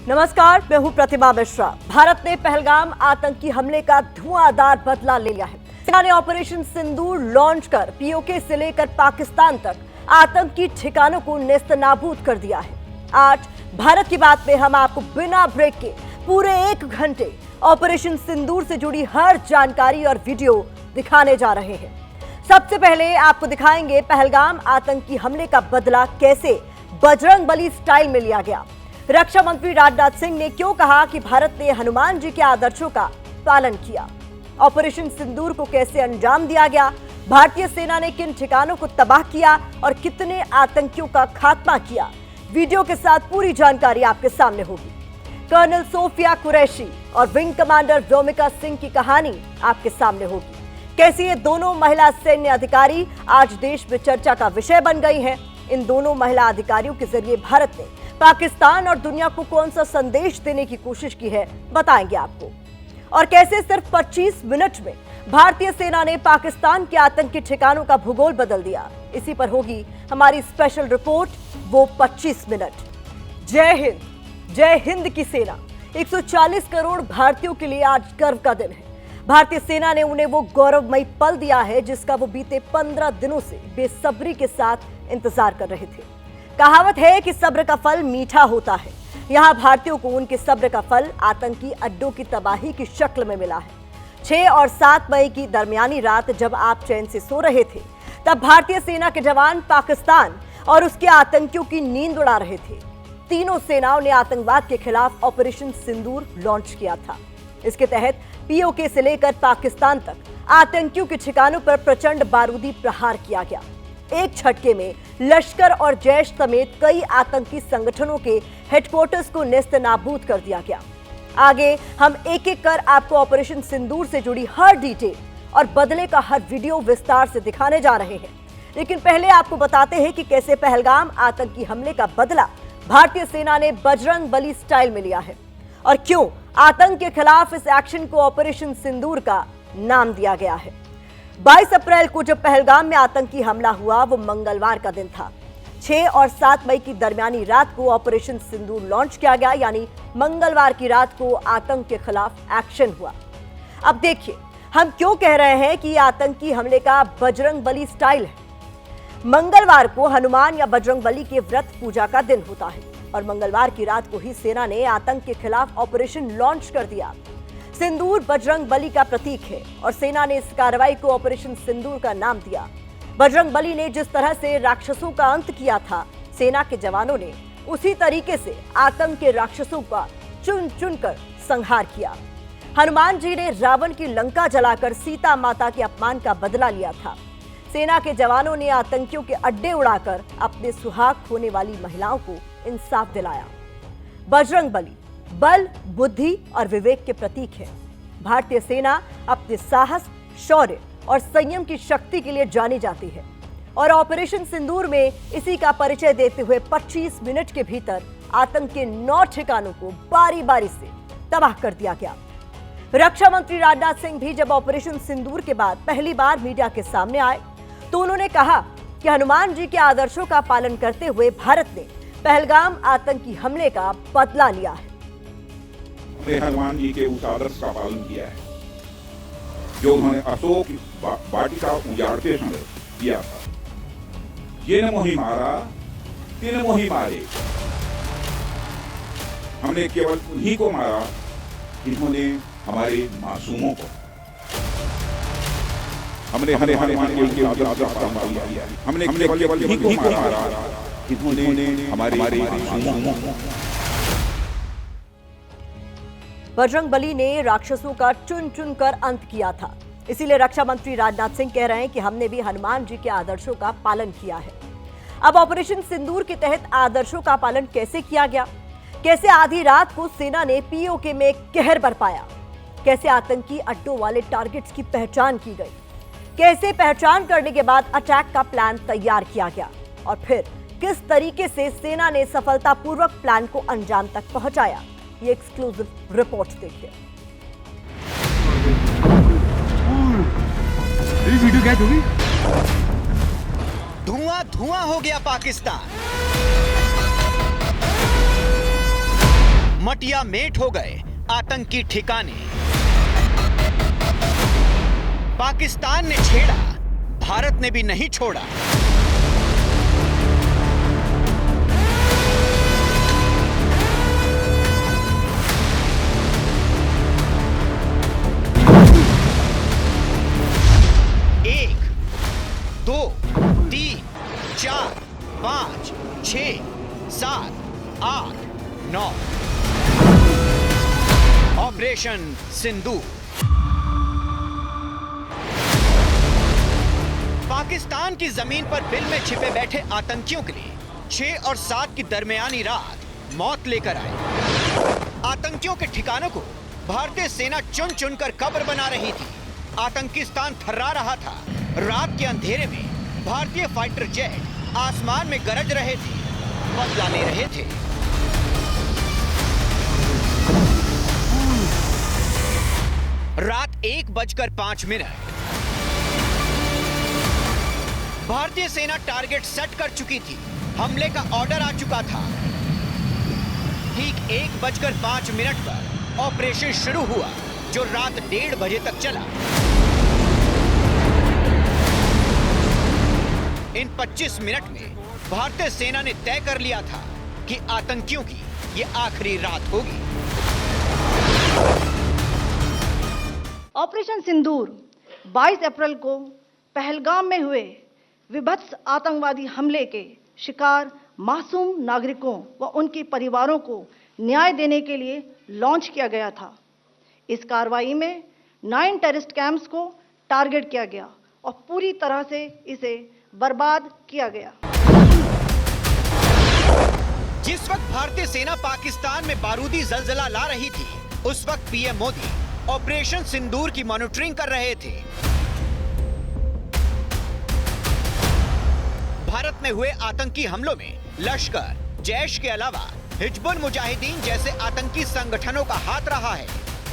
नमस्कार, मैं हूं प्रतिमा मिश्रा। भारत ने पहलगाम आतंकी हमले का धुआंधार बदला ले लिया है। सेना ने ऑपरेशन सिंदूर लॉन्च कर पीओके से लेकर पाकिस्तान तक आतंकी ठिकानों को नेस्तनाबूद कर दिया है। आज भारत की बात में हम आपको बिना ब्रेक के पूरे 1 घंटे ऑपरेशन सिंदूर से जुड़ी हर जानकारी और वीडियो दिखाने जा रहे हैं। सबसे पहले आपको दिखाएंगे पहलगाम आतंकी हमले का बदला कैसे बजरंगबली स्टाइल में लिया गया। रक्षा मंत्री राजनाथ सिंह ने क्यों कहा कि भारत ने हनुमान जी के आदर्शों का पालन किया। ऑपरेशन सिंदूर को कैसे अंजाम दिया गया, भारतीय सेना ने किन ठिकानों को तबाह किया और कितने आतंकियों का खात्मा किया। वीडियो के साथ पूरी जानकारी आपके सामने होगी। कर्नल सोफिया कुरैशी और विंग कमांडर व्योमिका सिंह की कहानी आपके सामने होगी। कैसे ये दोनों महिला सैन्य अधिकारी आज देश में चर्चा का विषय बन गई हैं। इन दोनों महिला अधिकारियों के जरिए भारत ने पाकिस्तान और दुनिया को कौन सा संदेश देने की कोशिश की है, बताएंगे आपको। और कैसे सिर्फ 25 मिनट में भारतीय सेना ने पाकिस्तान के आतंकी ठिकानों का भूगोल बदल दिया। इसी पर होगी हमारी स्पेशल रिपोर्ट, वो 25 मिनट। जय हिंद, जय हिंद की सेना। 140 करोड़ भारतीयों के लिए आज गर्व का दिन है। भारतीय सेना ने उन्हें वो गौरवमयी पल दिया है जिसका वो बीते 15 दिनों से बेसब्री के साथ इंतजार कर रहे थे। कहावत है कि सब्र का फल मीठा होता है। यहाँ भारतीयों को उनके सब्र का फल आतंकी अड्डों की तबाही की शक्ल में मिला है। 6 और 7 मई की दरमियानी रात जब आप चैन से सो रहे थे, तब भारतीय सेना के जवान पाकिस्तान और उसके आतंकियों की नींद उड़ा रहे थे। तीनों सेनाओं ने आतंकवाद के खिलाफ ऑपरेशन सिंदूर लॉन्च किया था। इसके तहत पीओके से लेकर पाकिस्तान तक आतंकियों के ठिकानों पर प्रचंड बारूदी प्रहार किया गया। एक झटके में लश्कर और जैश समेत कई आतंकी संगठनों के हेडक्वार्टर्स को नेस्तनाबूद कर दिया गया। आगे हम एक एक कर आपको ऑपरेशन सिंदूर से जुड़ी हर डिटेल और बदले का हर वीडियो विस्तार से दिखाने जा रहे हैं। लेकिन पहले आपको बताते हैं कि कैसे पहलगाम आतंकी हमले का बदला भारतीय सेना ने बजरंगबली स्टाइल में लिया है और क्यों आतंक के खिलाफ इस एक्शन को ऑपरेशन सिंदूर का नाम दिया गया है। 22 अप्रैल को जब पहलगाम में आतंकी हमला हुआ, वो मंगलवार का दिन था। 6 और 7 मई की दरमियानी रात को ऑपरेशन सिंदूर लॉन्च किया गया, यानी मंगलवार की रात को आतंक के खिलाफ एक्शन हुआ। अब देखिए हम क्यों कह रहे हैं कि आतंकी हमले का बजरंगबली स्टाइल है। मंगलवार को हनुमान या बजरंगबली के व्रत पूजा का दिन होता है और मंगलवार की रात को ही सेना ने आतंक के खिलाफ ऑपरेशन लॉन्च कर दिया। सिंदूर बजरंगबली का प्रतीक है और सेना ने इस कार्रवाई को ऑपरेशन सिंदूर का नाम दिया। बजरंगबली ने जिस तरह से राक्षसों का अंत किया था, सेना के जवानों ने उसी तरीके से आतंक के राक्षसों का चुन चुन कर संहार किया। हनुमान जी ने रावण की लंका जलाकर सीता माता के अपमान का बदला लिया था। सेना के जवानों ने आतंकियों के अड्डे उड़ाकर अपने सुहाग खोने वाली महिलाओं को इंसाफ दिलाया। बजरंगबली बल, बुद्धि और विवेक के प्रतीक है। भारतीय सेना अपने साहस, शौर्य और संयम की शक्ति के लिए जानी जाती है और ऑपरेशन सिंदूर में इसी का परिचय देते हुए 25 मिनट के भीतर आतंक के 9 ठिकानों को बारी बारी से तबाह कर दिया गया। रक्षा मंत्री राजनाथ सिंह भी जब ऑपरेशन सिंदूर के बाद पहली बार मीडिया के सामने आए तो उन्होंने कहा कि हनुमान जी के आदर्शों का पालन करते हुए भारत ने पहलगाम आतंकी हमले का बदला लिया है। हनुमान जी के उस आदर्श का पालन किया है जो उन्होंने अशोक वाटिका उजाड़ते समय किया था। ये न मोहि मारा, तीन मोहि मारे। हमने केवल उन्हीं को मारा जिन्होंने हमारे मासूमों को, हमने केवल उन्हीं को मारा जिन्होंने हमारे मासूमों को। बजरंगबली ने राक्षसों का चुन चुन कर अंत किया था। इसीलिए रक्षा मंत्री राजनाथ सिंह कह रहे हैं कि हमने भी हनुमान जी के आदर्शों का पालन किया है। अब ऑपरेशन सिंदूर के तहत आदर्शों का पालन कैसे किया गया, कैसे आधी रात को सेना ने पीओके में कहर बरपाया, कैसे आतंकी अड्डों वाले टारगेट्स की पहचान की गई, कैसे पहचान करने के बाद अटैक का प्लान तैयार किया गया और फिर किस तरीके से सेना ने सफलतापूर्वक प्लान को अंजाम तक पहुंचाया। ये एक्सक्लूसिव रिपोर्ट देखिए। वीडियो क्या होगी? धुआं धुआं हो गया पाकिस्तान। मटिया मेट हो गए आतंकी ठिकाने। पाकिस्तान ने छेड़ा, भारत ने भी नहीं छोड़ा। एक, दो, तीन, चार, 5, 6, 7, 8, 9। ऑपरेशन सिंदूर। पाकिस्तान की जमीन पर बिल में छिपे बैठे आतंकियों के लिए 6 और 7 की दरमियानी रात मौत लेकर आई। आतंकियों के ठिकानों को भारतीय सेना चुन चुनकर कब्र बना रही थी। आतंकिस्तान थर्रा रहा था। रात के अंधेरे में भारतीय फाइटर जेट आसमान में गरज रहे थे, बदला ले रहे थे। रात 1:05। भारतीय सेना टारगेट सेट कर चुकी थी। हमले का ऑर्डर आ चुका था। ठीक 1:05 पर ऑपरेशन शुरू हुआ, जो रात 1:30 बजे तक चला। इन 25 मिनट में भारतीय सेना ने तय कर लिया था कि आतंकियों की ये आखिरी रात होगी। ऑपरेशन सिंदूर 22 अप्रैल को पहलगाम में हुए विभत्स आतंकवादी हमले के शिकार मासूम नागरिकों व उनके परिवारों को न्याय देने के लिए लॉन्च किया गया था। इस कार्रवाई में 9 टेररिस्ट कैंप्स को टारगेट किया गया और पूरी तरह से इसे बर्बाद किया गया। जिस वक्त भारतीय सेना पाकिस्तान में बारूदी जलजला ला रही थी, उस वक्त पीएम मोदी ऑपरेशन सिंदूर की मॉनिटरिंग कर रहे थे। भारत में हुए आतंकी हमलों में लश्कर, जैश के अलावा हिजबुल मुजाहिदीन जैसे आतंकी संगठनों का हाथ रहा है।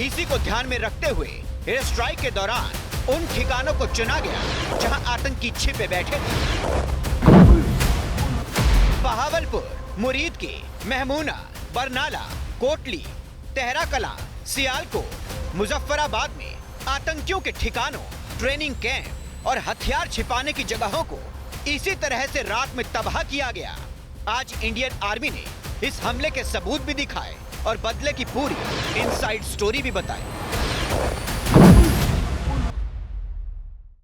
इसी को ध्यान में रखते हुए एयर स्ट्राइक के दौरान उन ठिकानों को चुना गया जहां आतंकी छिपे बैठे थे। बहावलपुर, मुरीदके, महमूना, बरनाला, कोटली, तेहरा कला, सियालकोट, मुजफ्फराबाद में आतंकियों के ठिकानों, ट्रेनिंग कैंप और हथियार छिपाने की जगहों को इसी तरह से रात में तबाह किया गया। आज इंडियन आर्मी ने इस हमले के सबूत भी दिखाए और बदले की पूरी इनसाइड स्टोरी भी बताई।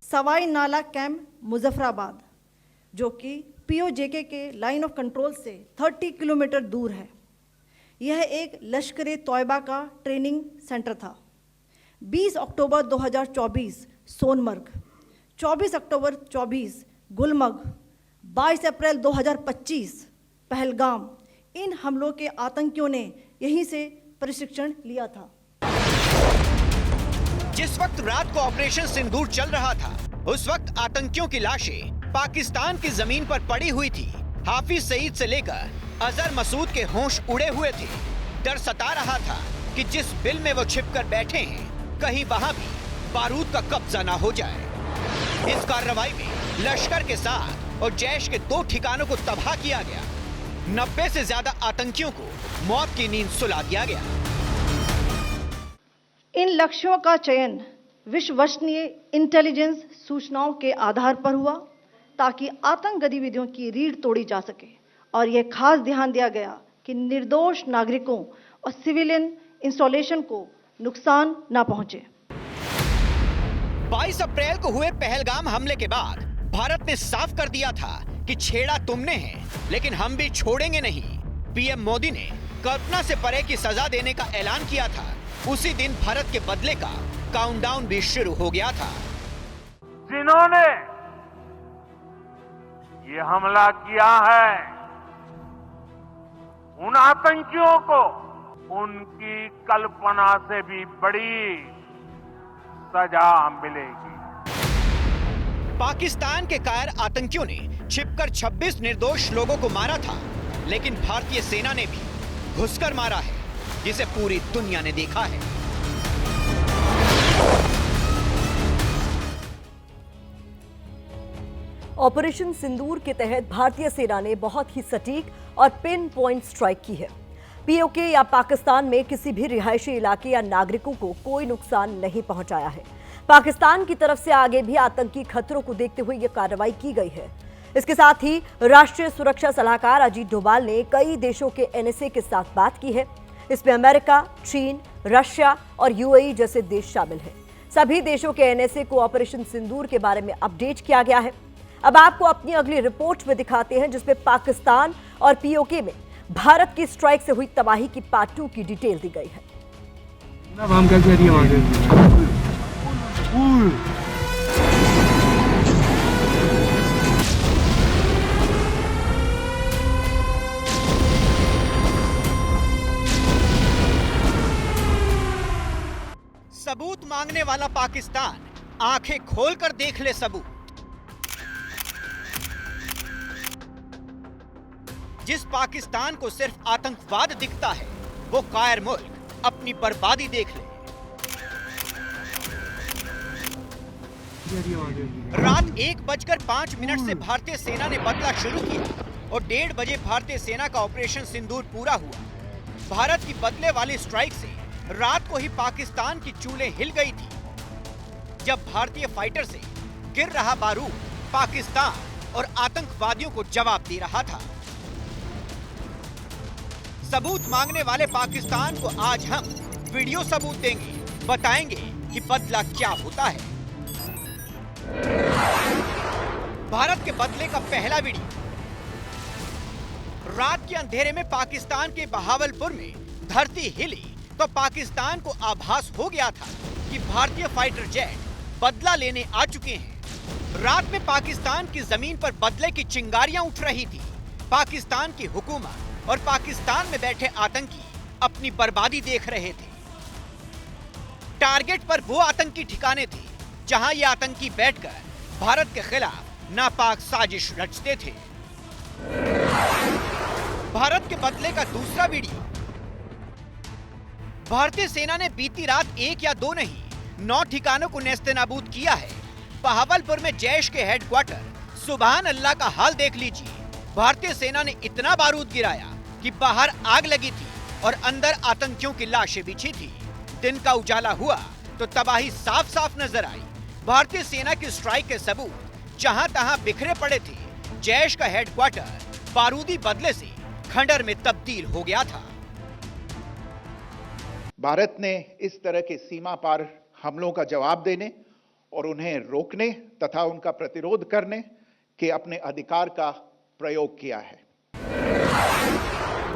सवाई नाला कैंप मुजफ्फराबाद, जो कि पीओजेके के लाइन ऑफ कंट्रोल से 30 किलोमीटर दूर है। यह एक लश्कर तौयबा का ट्रेनिंग सेंटर था। 20 अक्टूबर 2024 सोनमर्ग, 24 अक्टूबर 24 गुलमर्ग, 22 अप्रैल 2025 पहलगाम, इन हमलों के आतंकियों ने यहीं से प्रशिक्षण लिया था। जिस वक्त रात को ऑपरेशन सिंदूर चल रहा था, उस वक्त आतंकियों की लाशें पाकिस्तान की जमीन पर पड़ी हुई थी। हाफिज सईद से लेकर अजहर मसूद के होश उड़े हुए थे। डर सता रहा था कि जिस बिल में वो छिपकर बैठे हैं, कहीं वहां भी बारूद का कब्जा ना हो जाए। इस कार्रवाई में लश्कर के साथ और जैश के 2 ठिकानों को तबाह किया गया। 90 से ज्यादा आतंकियों को मौत की नींद सुला दिया गया। इन लक्ष्यों का चयन विश्वसनीय इंटेलिजेंस सूचनाओं के आधार पर हुआ, ताकि आतंक गतिविधियों की रीढ़ तोड़ी जा सके और यह खास ध्यान दिया गया कि निर्दोष नागरिकों और सिविलियन इंस्टॉलेशन को नुकसान न पहुंचे। 22 अप्रैल को हुए पहलगाम हमले के बाद भारत ने साफ कर दिया था कि छेड़ा तुमने है, लेकिन हम भी छोड़ेंगे नहीं। पीएम मोदी ने कल्पना से परे की सजा देने का ऐलान किया था। उसी दिन भारत के बदले का काउंटडाउन भी शुरू हो गया था। जिन्होंने ये हमला किया है, उन आतंकियों को उनकी कल्पना से भी बड़ी सजा मिलेगी। पाकिस्तान के कायर आतंकियों ने छिपकर 26 निर्दोष लोगों को मारा था, लेकिन भारतीय सेना ने भी घुसकर मारा है, जिसे पूरी दुनिया ने देखा है। ऑपरेशन सिंदूर के तहत भारतीय सेना ने बहुत ही सटीक और पिन पॉइंट स्ट्राइक की है। पीओके या पाकिस्तान में किसी भी रिहायशी इलाके या नागरिकों को कोई नुकसान नहीं पहुंचाया है। पाकिस्तान की तरफ से आगे भी आतंकी खतरों को देखते हुए यह कार्रवाई की गई है। इसके साथ ही राष्ट्रीय सुरक्षा सलाहकार अजीत डोभाल ने कई देशों के एनएसए के साथ बात की है। इसमें अमेरिका, चीन, रशिया और यूएई जैसे देश शामिल हैं। सभी देशों के एनएसए को ऑपरेशन सिंदूर के बारे में अपडेट किया गया है। अब आपको अपनी अगली रिपोर्ट में दिखाते हैं, जिसमें पाकिस्तान और पीओके में भारत की स्ट्राइक से हुई तबाही की पार्ट 2 की डिटेल दी गई है। सबूत मांगने वाला पाकिस्तान आंखें खोलकर देख ले सबूत। जिस पाकिस्तान को सिर्फ आतंकवाद दिखता है, वो कायर मुल्क अपनी बर्बादी देख ले। रात 1:05 से भारतीय सेना ने बदला शुरू किया और 1:30 बजे भारतीय सेना का ऑपरेशन सिंदूर पूरा हुआ। भारत की बदले वाली स्ट्राइक से रात को ही पाकिस्तान की चूल्हें हिल गई थी, जब भारतीय फाइटर से गिर रहा बारूद पाकिस्तान और आतंकवादियों को जवाब दे रहा था। सबूत मांगने वाले पाकिस्तान को आज हम वीडियो सबूत देंगे, बताएंगे कि बदला क्या होता है। भारत के बदले का पहला वीडियो। रात के अंधेरे में पाकिस्तान के बहावलपुर में धरती हिली तो पाकिस्तान को आभास हो गया था कि भारतीय फाइटर जेट बदला लेने आ चुके हैं। रात में पाकिस्तान की जमीन पर बदले की चिंगारियां उठ रही थी। पाकिस्तान की हुकूमत और पाकिस्तान में बैठे आतंकी अपनी बर्बादी देख रहे थे। टारगेट पर वो आतंकी ठिकाने थे जहां ये आतंकी बैठकर भारत के खिलाफ नापाक साजिश रचते थे। भारत के बदले का दूसरा वीडियो। भारतीय सेना ने बीती रात 1 या 2 नहीं 9 ठिकानों को नेस्तनाबूद किया है। बहावलपुर में जैश के हेडक्वार्टर सुभान अल्लाह का हाल देख लीजिए। भारतीय सेना ने इतना बारूद गिराया कि बाहर आग लगी थी और अंदर आतंकियों की लाशें बिछी थी। दिन का उजाला हुआ तो तबाही साफ साफ नजर आई। भारतीय सेना की स्ट्राइक के सबूत जहां तहां बिखरे पड़े थे। जैश का हेडक्वार्टर बारूदी बदले से खंडर में तब्दील हो गया था। भारत ने इस तरह के सीमा पार हमलों का जवाब देने और उन्हें रोकने तथा उनका प्रतिरोध करने के अपने अधिकार का प्रयोग किया है।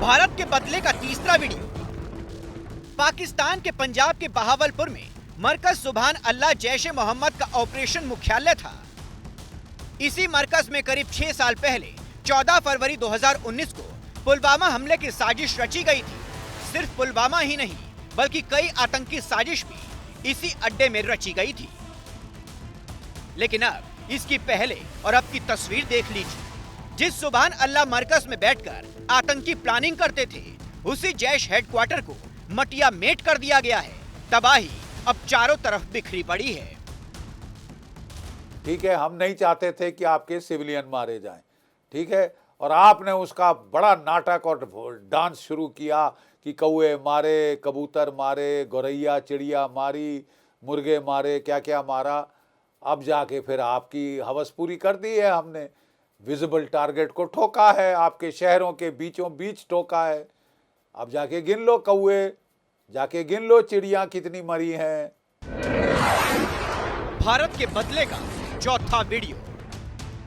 भारत के बदले का तीसरा वीडियो। पाकिस्तान के पंजाब के बहावलपुर में मरकज सुभान अल्लाह जैश-ए मोहम्मद का ऑपरेशन मुख्यालय था। इसी मरकज में करीब 6 साल पहले 14 फरवरी 2019 को पुलवामा हमले की साजिश रची गई थी। सिर्फ पुलवामा ही नहीं बल्कि कई आतंकी साजिश भी इसी अड्डे में रची गई थी। लेकिन अब इसकी पहले और अब की तस्वीर देख लीजिए। जिस सुभान अल्लाह मरकज में बैठकर आतंकी प्लानिंग करते थे, उसी जैश हेडक्वार्टर को मटिया मेट कर दिया गया है। तबाही अब चारों तरफ बिखरी पड़ी है। ठीक है, हम नहीं चाहते थे कि आपके सिविलियन मारे जाएं, ठीक है, और आपने उसका बड़ा नाटक और डांस शुरू किया कि कौए मारे, कबूतर मारे, गौरैया चिड़िया मारी, मुर्गे मारे, क्या क्या मारा। अब जाके फिर आपकी हवस पूरी कर दी है हमने। विजिबल टारगेट को ठोका है, आपके शहरों के बीचों बीच ठोका है। अब जाके गिन लो कौए, जाके गिन लो चिड़िया कितनी मरी हैं। भारत के बदले का चौथा वीडियो।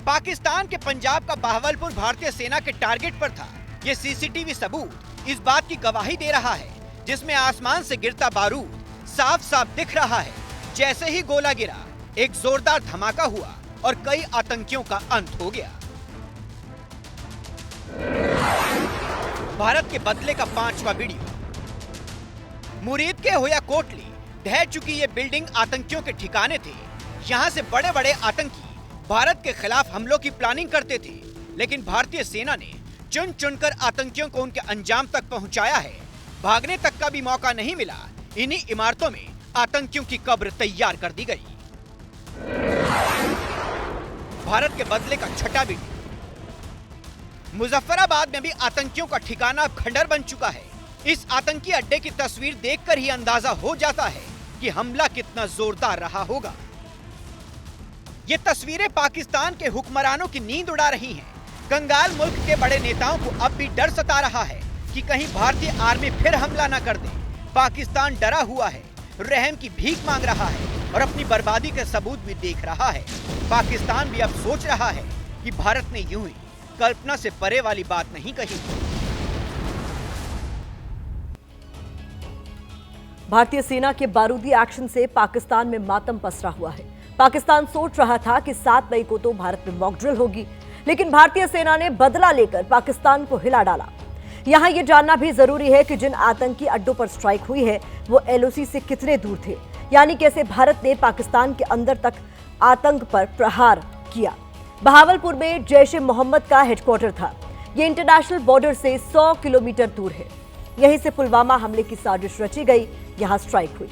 पाकिस्तान के पंजाब का बहावलपुर भारतीय सेना के टारगेट पर था। ये सीसीटीवी सबूत इस बात की गवाही दे रहा है, जिसमें आसमान से गिरता बारूद साफ साफ दिख रहा है। जैसे ही गोला गिरा, एक जोरदार धमाका हुआ और कई आतंकियों का अंत हो गया। भारत के बदले का पांचवा वीडियो। मुरीद के हो या कोटली, ढह चुकी ये बिल्डिंग आतंकियों के ठिकाने थे। यहाँ से बड़े बड़े आतंकी भारत के खिलाफ हमलों की प्लानिंग करते थे, लेकिन भारतीय सेना ने चुन चुनकर आतंकियों को उनके अंजाम तक पहुंचाया है। भागने तक का भी मौका नहीं मिला। इन्हीं इमारतों में आतंकियों की कब्र तैयार कर दी गई। भारत के बदले का छठा वीडियो। मुजफ्फराबाद में भी आतंकियों का ठिकाना खंडर बन चुका है। इस आतंकी अड्डे की तस्वीर देखकर ही अंदाजा हो जाता है कि हमला कितना जोरदार रहा होगा। ये तस्वीरें पाकिस्तान के हुक्मरानों की नींद उड़ा रही हैं। कंगाल मुल्क के बड़े नेताओं को अब भी डर सता रहा है कि कहीं भारतीय आर्मी फिर हमला न कर दे। पाकिस्तान डरा हुआ है, रहम की भीख मांग रहा है और अपनी बर्बादी के सबूत भी देख रहा है। पाकिस्तान भी अब सोच रहा है कि भारत ने यूं ही कल्पना से परे वाली बात नहीं कही। भारतीय सेना के बारूदी एक्शन से पाकिस्तान में मातम पसरा हुआ है। पाकिस्तान सोच रहा था कि 7 मई को तो भारत में मॉक ड्रिल होगी, लेकिन भारतीय सेना ने बदला लेकर पाकिस्तान को हिला डाला। यहां यह जानना भी जरूरी है कि जिन आतंकी अड्डों पर स्ट्राइक हुई है वो एलओसी से कितने दूर थे, यानी कैसे भारत ने पाकिस्तान के अंदर तक आतंक पर प्रहार किया। बहावलपुर में जैश ए मोहम्मद का हेडक्वार्टर था। ये इंटरनेशनल बॉर्डर से 100 किलोमीटर दूर है। यहीं से पुलवामा हमले की साजिश रची गई, यहां स्ट्राइक हुई।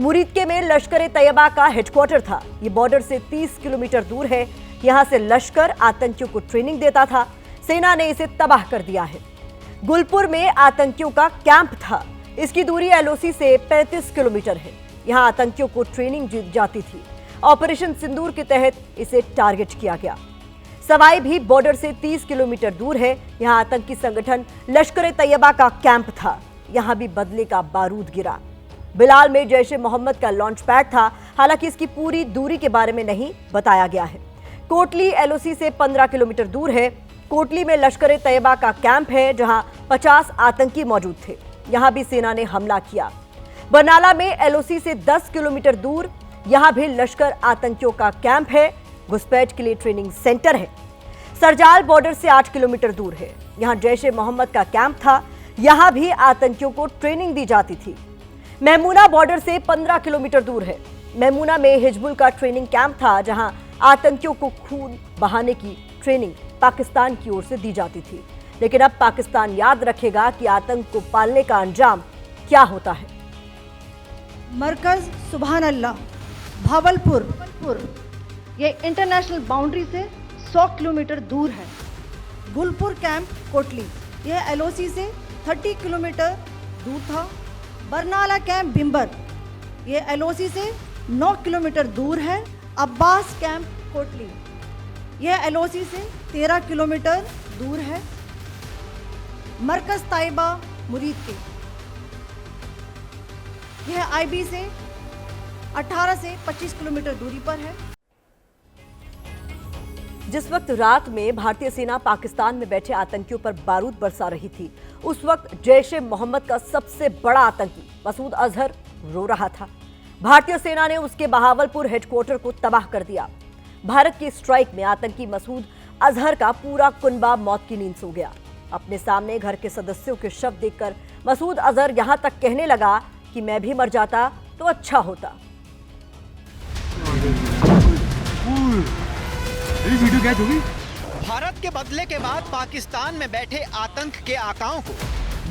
मुरीदके में लश्कर ए तैयबा का हेडक्वार्टर था। ये बॉर्डर से 30 किलोमीटर दूर है। यहां से लश्कर आतंकियों को ट्रेनिंग देता था। सेना ने इसे तबाह कर दिया है। गुलपुर में आतंकियों का कैंप था। इसकी दूरी एलओसी से 35 किलोमीटर है। यहां आतंकियों को ट्रेनिंग दी जाती थी। ऑपरेशन सिंदूर के तहत इसे टारगेट किया गया। सवाई भी बॉर्डर से 30 किलोमीटर दूर है। यहां आतंकी संगठन लश्कर ए तैयबा का कैंप था। यहां भी बदले का बारूद गिरा। बिलाल में जैश ए मोहम्मद का लॉन्च पैड था। हालांकि इसकी पूरी दूरी के बारे में नहीं बताया गया है। कोटली एलओसी से 15 किलोमीटर दूर है। कोटली में लश्कर ए तैयबा का कैंप है, जहां 50 आतंकी मौजूद थे। यहां भी सेना ने हमला किया। बरनाला में एलओसी से 10 किलोमीटर दूर यहां भी लश्कर आतंकियों का कैंप है। घुसपैठ के लिए ट्रेनिंग सेंटर है। सरजाल बॉर्डर से 8 किलोमीटर दूर है। यहां जैश ए मोहम्मद का कैंप था। यहां भी आतंकियों को ट्रेनिंग दी जाती थी। मेहमूना बॉर्डर से 15 किलोमीटर दूर है। मेहमूना में हिजबुल का ट्रेनिंग कैंप था, जहां आतंकियों को खून बहाने की ट्रेनिंग पाकिस्तान की ओर से दी जाती थी। लेकिन अब पाकिस्तान याद रखेगा कि आतंक को पालने का अंजाम क्या होता है। मरकज सुभान अल्लाह भावलपुर, ये इंटरनेशनल बाउंड्री से 100 किलोमीटर दूर है। गुलपुर कैंप कोटली, यह एलओसी से 30 किलोमीटर दूर था। बरनाला कैंप भिम्बर, यह एलओसी से 9 किलोमीटर दूर है। अब्बास कैंप कोटली, यह एलओसी से 13 किलोमीटर दूर है। मरकज ताइबा मुरीद के, यह आईबी से 18 से 25 किलोमीटर दूरी पर है। जिस वक्त रात में भारतीय सेना पाकिस्तान में बैठे आतंकियों पर बारूद बरसा रही थी, उस वक्त जैश ए मोहम्मद का सबसे बड़ा आतंकी मसूद अजहर रो रहा था। भारतीय सेना ने उसके बहावलपुर हेडक्वार्टर को तबाह कर दिया। भारत की स्ट्राइक में आतंकी मसूद अजहर का पूरा कुनबा मौत की नींद सो गया। अपने सामने घर के सदस्यों के शव देखकर मसूद अजहर यहां तक कहने लगा कि मैं भी मर जाता तो अच्छा होता। भारत के बदले के बाद पाकिस्तान में बैठे आतंक के आकाओं को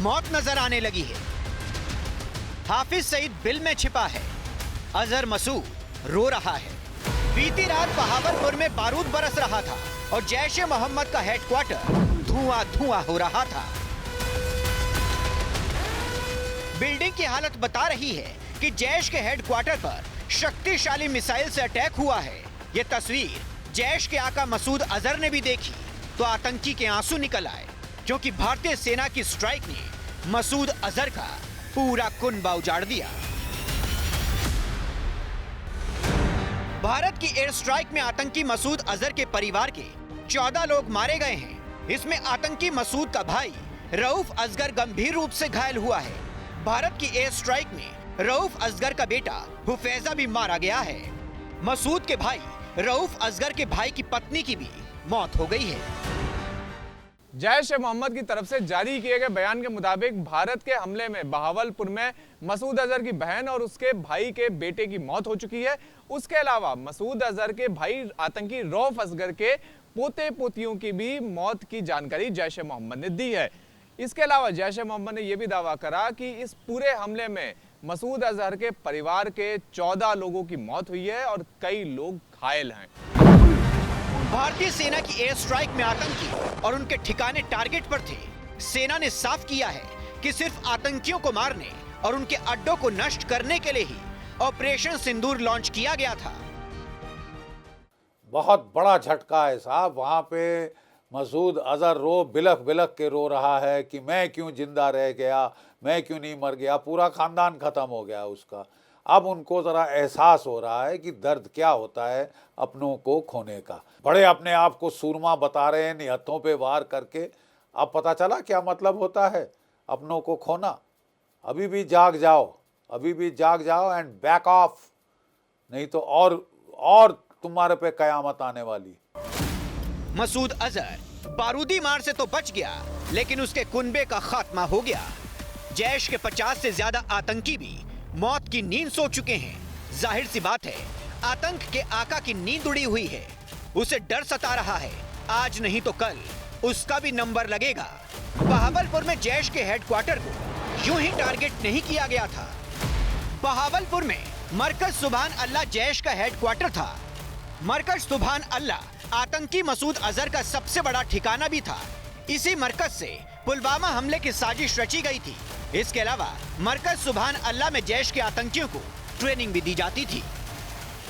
मौत नजर आने लगी है। हाफिज सईद बिल में छिपा है। अजहर मसूद रो रहा है। बीती रात बहावलपुर में बारूद बरस रहा था और जैश ए मोहम्मद का हेडक्वार्टर धुआं धुआं हो रहा था। बिल्डिंग की हालत बता रही है कि जैश के हेडक्वार्टर पर शक्तिशाली मिसाइल से अटैक हुआ है। ये तस्वीर जैश के आका मसूद अजहर ने भी देखी तो आतंकी के आंसू निकल आए, क्योंकि भारतीय सेना की स्ट्राइक ने मसूद अजहर का पूरा कुनबा उजाड़ दिया। भारत की एयर स्ट्राइक में आतंकी मसूद अजहर के परिवार के 14 लोग मारे गए हैं। इसमें आतंकी मसूद का भाई रऊफ असगर गंभीर रूप से घायल हुआ है। भारत की एयर स्ट्राइक में रऊफ असगर का बेटा हुफैजा भी मारा गया है। मसूद के भाई रऊफ असगर के भाई की पत्नी की भी मौत हो गई है। जैश ए मोहम्मद की तरफ से जारी किए गए बयान के मुताबिक भारत के हमले में बहावलपुर में मसूद अजहर की बहन और उसके भाई के बेटे की मौत हो चुकी है। उसके अलावा मसूद अजहर के भाई आतंकी रऊफ असगर के पोते पोतियों की भी मौत की जानकारी जैश ए मोहम्मद ने दी है। इसके अलावा जैश ए मोहम्मद ने यह भी दावा करा कि इस पूरे हमले में मसूद अजहर के परिवार के 14 लोगों की मौत हुई है और कई लोग घायल हैं। भारतीय सेना की एयर स्ट्राइक में आतंकी और उनके ठिकाने टारगेट पर थे। सेना ने साफ किया है कि सिर्फ आतंकियों को मारने और उनके अड्डों को नष्ट करने के लिए ही ऑपरेशन सिंदूर लॉन्च किया गया था। बहुत बड़ा झटका है साहब। वहाँ पे मसूद अजहर बिलख बिलख के रो रहा है कि मैं क्यों जिंदा रह गया, मैं क्यों नहीं मर गया। पूरा खानदान खत्म हो गया उसका। अब उनको ज़रा एहसास हो रहा है कि दर्द क्या होता है अपनों को खोने का। बड़े अपने आप को सूरमा बता रहे हैं निहत्थों पे वार करके। अब पता चला क्या मतलब होता है अपनों को खोना। अभी भी जाग जाओ, अभी भी जाग जाओ एंड बैक ऑफ, नहीं तो और तुम्हारे पे कयामत आने वाली। मसूद अजहर बारूदी मार से तो बच गया, लेकिन उसके कुनबे का खात्मा हो गया। जैश के 50 से ज्यादा आतंकी भी मौत की नींद सो चुके हैं। जाहिर सी बात है, आतंक के आका की नींद उड़ी हुई है। उसे डर सता रहा है, आज नहीं तो कल उसका भी नंबर लगेगा। बहावलपुर में जैश के हेडक्वार्टर को यूं ही टारगेट नहीं किया गया था। बहावलपुर में मरकज सुभान अल्लाह जैश का हेडक्वार्टर था। मरकज सुभान अल्लाह आतंकी मसूद अजहर का सबसे बड़ा ठिकाना भी था। इसी मरकज से पुलवामा हमले की साजिश रची गई थी। इसके अलावा मरकज सुभान अल्लाह में जैश के आतंकियों को ट्रेनिंग भी दी जाती थी।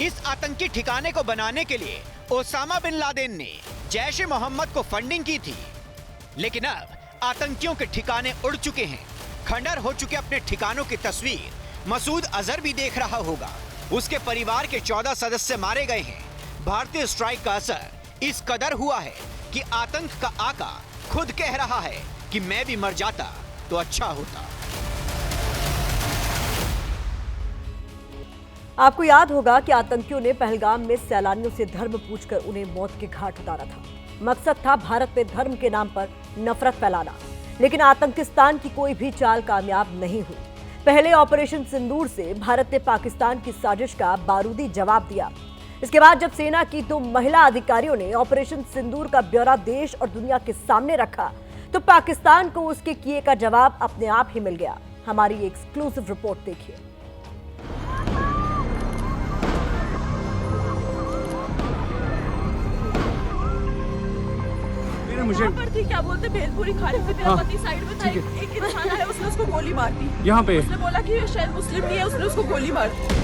इस आतंकी ठिकाने को बनाने के लिए ओसामा बिन लादेन ने जैश ए मोहम्मद को फंडिंग की थी। लेकिन अब आतंकियों के ठिकाने उड़ चुके हैं। खंडर हो चुके अपने ठिकानों की तस्वीर मसूद अजहर भी देख रहा होगा। उसके परिवार के 14 सदस्य मारे गए हैं। भारतीय स्ट्राइक का असर इस कदर हुआ है कि आतंक का आका खुद कह रहा है कि मैं भी मर जाता तो अच्छा होता। आपको याद होगा कि आतंकियों ने पहलगाम में सैलानियों से धर्म पूछकर उन्हें मौत के घाट उतारा था। मकसद था भारत में धर्म के नाम पर नफरत फैलाना। लेकिन आतंकिस्तान की कोई भी चाल कामयाब नहीं हुई। पहले ऑपरेशन सिंदूर से भारत ने पाकिस्तान की साजिश का बारूदी जवाब दिया। इसके बाद जब सेना की 2 महिला अधिकारियों ने ऑपरेशन सिंदूर का ब्यौरा देश और दुनिया के सामने रखा, तो पाकिस्तान को उसके किए का जवाब अपने आप ही मिल गया। हमारी एक्सक्लूसिव रिपोर्ट देखिए। मुझे पर थी, क्या बोलते भेलपुरी खा रहे थे, मेरा पति साइड में था, एक इंसान आया, उसने उसको गोली मार दी यहाँ पे। उसने बोला कि शायद मुस्लिम नहीं है, उसने उसको गोली मार दी।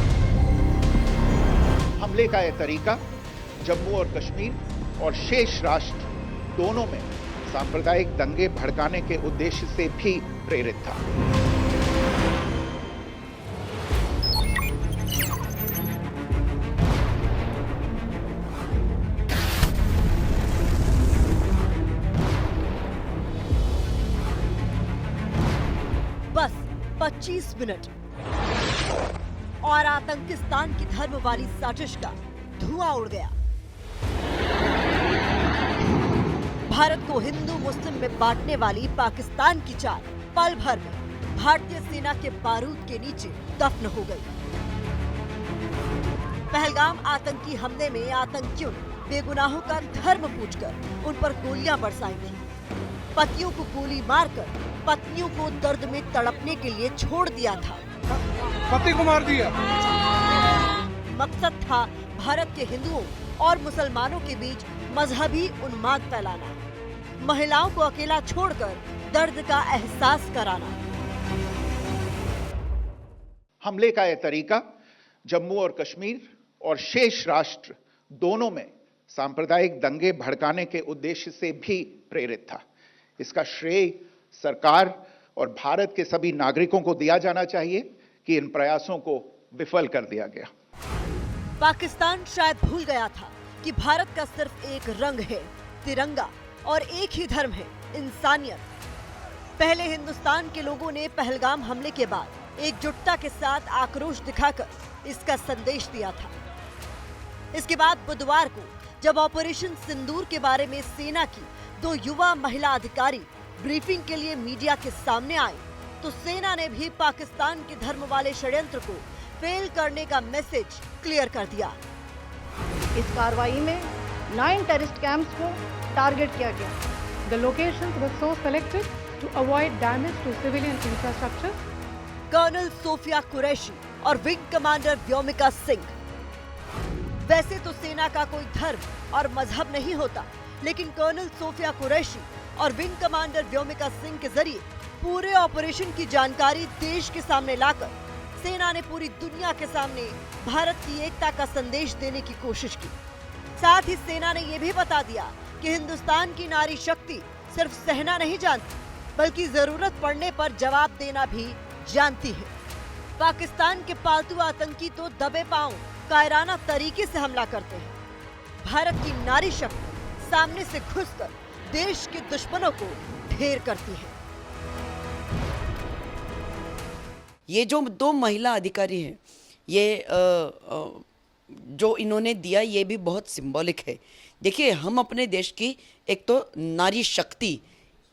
हमले का यह तरीका जम्मू और कश्मीर और शेष राष्ट्र दोनों में सांप्रदायिक दंगे भड़काने के उद्देश्य से भी प्रेरित था। बस 25 मिनट और आतंकिस्तान की धर्म वाली साजिश का धुआं उड़ गया। भारत को हिंदू मुस्लिम में बांटने वाली पाकिस्तान की चाल पल भर में भारतीय सेना के बारूद के नीचे दफन हो गई। पहलगाम आतंकी हमले में आतंकियों ने बेगुनाहों का धर्म पूछकर उन पर गोलियां बरसाई थी। पतियों को गोली मारकर पत्नियों को दर्द में तड़पने के लिए छोड़ दिया था। पति को मार दिया। मकसद था भारत के हिंदुओं और मुसलमानों के बीच मजहबी उन्माद फैलाना, महिलाओं को अकेला छोड़कर दर्द का एहसास कराना। हमले का यह तरीका जम्मू और कश्मीर और शेष राष्ट्र दोनों में सांप्रदायिक दंगे भड़काने के उद्देश्य से भी प्रेरित था। इसका श्रेय सरकार और भारत के सभी नागरिकों को दिया जाना चाहिए कि इन प्रयासों को विफल कर दिया गया। पाकिस्तान शायद भूल गया था कि भारत का सिर्फ एक रंग है, तिरंगा, और एक ही धर्म है, इंसानियत। पहले हिंदुस्तान के लोगों ने पहलगाम हमले के बाद एकजुटता के साथ आक्रोश दिखाकर इसका संदेश दिया था। इसके बाद बुधवार को जब ऑपरेशन सिंदूर के बारे में सेना की 2 युवा महिला अधिकारी ब्रीफिंग के लिए मीडिया के सामने आए, तो सेना ने भी पाकिस्तान के धर्म वाले षड्यंत्र को फेल करने का मैसेज क्लियर कर दिया। इस कार्रवाई में 9 टेररिस्ट कैंप्स को टारगेट किया गया। The locations were so selected to avoid damage to civilian infrastructure. Colonel Sofia Qureshi और विंग कमांडर व्योमिका सिंह। वैसे तो सेना का कोई धर्म और मजहब नहीं होता, लेकिन कर्नल सोफिया कुरैशी और विंग कमांडर व्योमिका सिंह के जरिए पूरे ऑपरेशन की जानकारी देश के सामने लाकर सेना ने पूरी दुनिया के सामने भारत की एकता का संदेश देने की कोशिश की। साथ ही सेना ने यह भी बता दिया कि हिंदुस्तान की नारी शक्ति सिर्फ सहना नहीं जानती, बल्कि जरूरत पड़ने पर जवाब देना भी जानती है। पाकिस्तान के पालतू आतंकी तो दबे पांव कायराना तरीके से हमला करते हैं। भारत की नारी शक्ति सामने से घुसकर देश के दुश्मनों को ढेर करती है। ये जो 2 महिला अधिकारी हैं, ये जो इन्होंने दिया, ये भी बहुत सिंबॉलिक है। देखिए, हम अपने देश की एक तो नारी शक्ति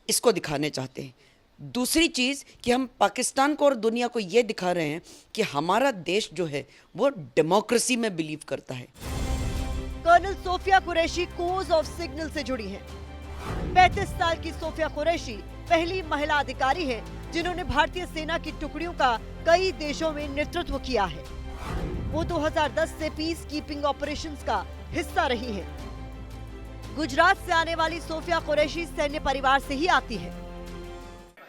इसको दिखाने चाहते हैं। दूसरी चीज़ कि हम पाकिस्तान को और दुनिया को ये दिखा रहे हैं कि हमारा देश जो है वो डेमोक्रेसी में बिलीव करता है। Colonel Sofia Qureshi corps of signal से जुड़ी हैं। 35 साल की सोफिया कुरैशी पहली महिला अधिकारी है जिन्होंने भारतीय सेना की टुकड़ियों का कई देशों में नेतृत्व किया है। वो 2010 से पीस कीपिंग ऑपरेशंस का हिस्सा रही हैं। गुजरात से आने वाली सोफिया कुरैशी सैन्य परिवार से ही आती है।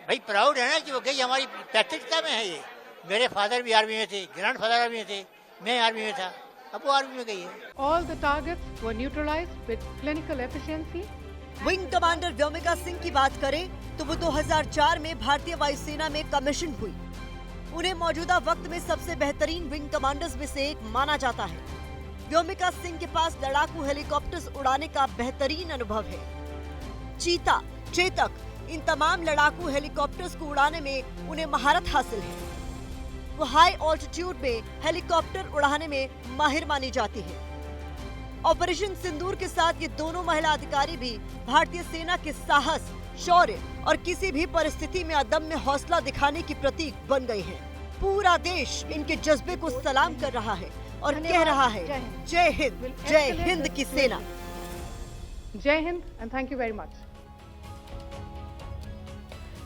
भाई प्राउड है ना कि वो गई, हमारी पैतृकता में है ये। मेरे फादर भी आर्मी में थे, ग्रैंड फादर आर्मी में थे, मैं आर्मी में था, अब वो आर्मी में गई है। All the targets were neutralized with clinical efficiency. Wing commander Vyomika Singh की बात करें तो वो 2004 में भारतीय वायुसेना में कमीशन हुई। उन्हें मौजूदा वक्त में सबसे बेहतरीन विंग कमांडर्स में से एक माना जाता है। व्योमिका सिंह के पास लड़ाकू हेलीकॉप्टर्स उड़ाने का बेहतरीन अनुभव है। चीता, चेतक, इन तमाम लड़ाकू हेलीकॉप्टर्स को उड़ाने में उन्हें महारत हासिल है। वो हाई ऑल्टीट्यूड में हेलीकॉप्टर उड़ाने में माहिर मानी जाती है। ऑपरेशन सिंदूर के साथ ये दोनों महिला अधिकारी भी भारतीय सेना के साहस, शौर्य और किसी भी परिस्थिति में अदम्य हौसला दिखाने की प्रतीक बन गई हैं। पूरा देश इनके जज्बे को सलाम कर रहा है और कह रहा है, जय हिंद की सेना। Jai Hind and thank you very much.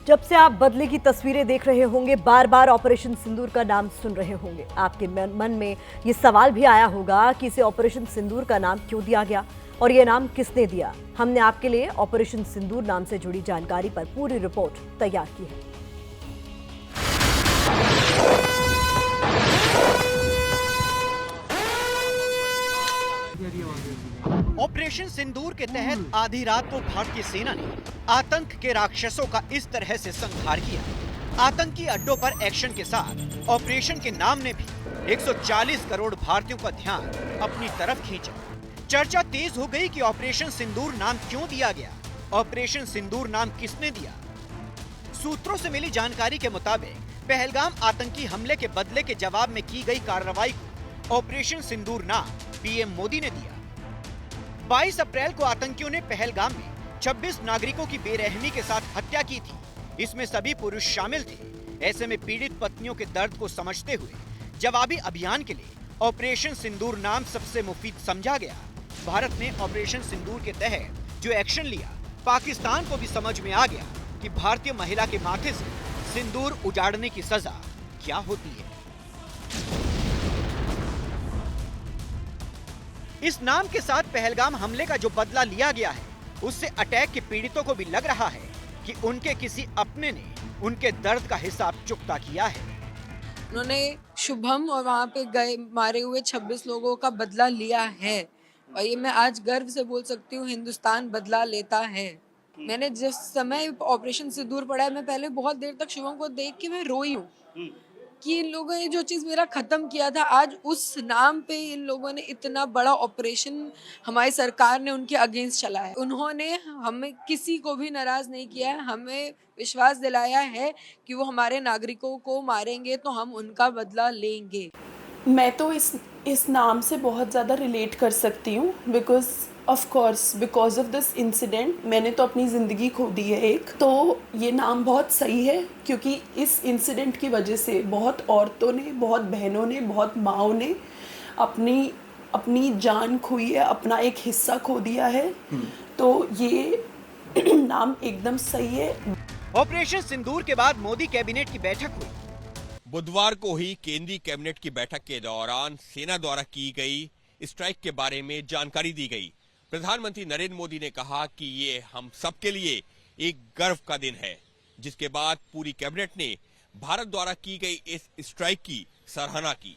जब से आप बदले की तस्वीरें देख रहे होंगे, बार बार ऑपरेशन सिंदूर का नाम सुन रहे होंगे, आपके मन में ये सवाल भी आया होगा कि इसे ऑपरेशन सिंदूर का नाम क्यों दिया गया और ये नाम किसने दिया। हमने आपके लिए ऑपरेशन सिंदूर नाम से जुड़ी जानकारी पर पूरी रिपोर्ट तैयार की है। ऑपरेशन सिंदूर के तहत आधी रात को भारतीय सेना ने आतंक के राक्षसों का इस तरह से संहार किया। आतंकी अड्डों पर एक्शन के साथ ऑपरेशन के नाम ने भी 140 करोड़ भारतीयों का ध्यान अपनी तरफ खींचा। चर्चा तेज हो गई कि ऑपरेशन सिंदूर नाम क्यों दिया गया, ऑपरेशन सिंदूर नाम किसने दिया। सूत्रों से मिली जानकारी के मुताबिक पहलगाम आतंकी हमले के बदले के जवाब में की गई कार्रवाई को ऑपरेशन सिंदूर नाम पीएम मोदी ने दिया। 22 अप्रैल को आतंकियों ने पहलगाम में 26 नागरिकों की बेरहमी के साथ हत्या की थी। इसमें सभी पुरुष शामिल थे। ऐसे में पीड़ित पत्नियों के दर्द को समझते हुए जवाबी अभियान के लिए ऑपरेशन सिंदूर नाम सबसे मुफीद समझा गया। भारत ने ऑपरेशन सिंदूर के तहत जो एक्शन लिया, पाकिस्तान को भी समझ में आ गया कि भारतीय महिला के माथे से सिंदूर उजाड़ने की सजा क्या होती है। इस नाम के साथ पहलगाम हमले का जो बदला लिया गया है, उससे अटैक के पीड़ितों को भी लग रहा है कि उनके किसी अपने ने उनके दर्द का हिसाब चुकता किया है। उन्होंने शुभम और वहाँ पे गए मारे हुए 26 लोगों का बदला लिया है और ये मैं आज गर्व से बोल सकती हूँ, हिंदुस्तान बदला लेता है। मैंने जिस समय ऑपरेशन सिंदूर पढ़ा है, मैं पहले बहुत देर तक शुभम को देख के मैं रोई हूँ कि इन लोगों ने जो चीज़ मेरा ख़त्म किया था, आज उस नाम पे इन लोगों ने इतना बड़ा ऑपरेशन हमारी सरकार ने उनके अगेंस्ट चलाया है। उन्होंने हमें किसी को भी नाराज़ नहीं किया है, हमें विश्वास दिलाया है कि वो हमारे नागरिकों को मारेंगे तो हम उनका बदला लेंगे। मैं तो इस नाम से बहुत ज़्यादा रिलेट कर सकती हूँ बिकॉज ऑफ दिस इंसिडेंट मैंने तो अपनी ज़िंदगी खो दी है एक। तो ये नाम बहुत सही है क्योंकि इस इंसिडेंट की वजह से बहुत औरतों ने, बहुत बहनों ने, बहुत माँओं ने अपनी जान खोई है, अपना एक हिस्सा खो दिया है। तो ये नाम एकदम सही है। ऑपरेशन सिंदूर के बाद मोदी कैबिनेट की बैठक हुई। बुधवार को ही केंद्रीय कैबिनेट की बैठक के दौरान सेना द्वारा की गई स्ट्राइक के बारे में जानकारी दी गई। प्रधानमंत्री नरेंद्र मोदी ने कहा कि ये हम सबके लिए एक गर्व का दिन है, जिसके बाद पूरी कैबिनेट ने भारत द्वारा की गई इस स्ट्राइक की सराहना की।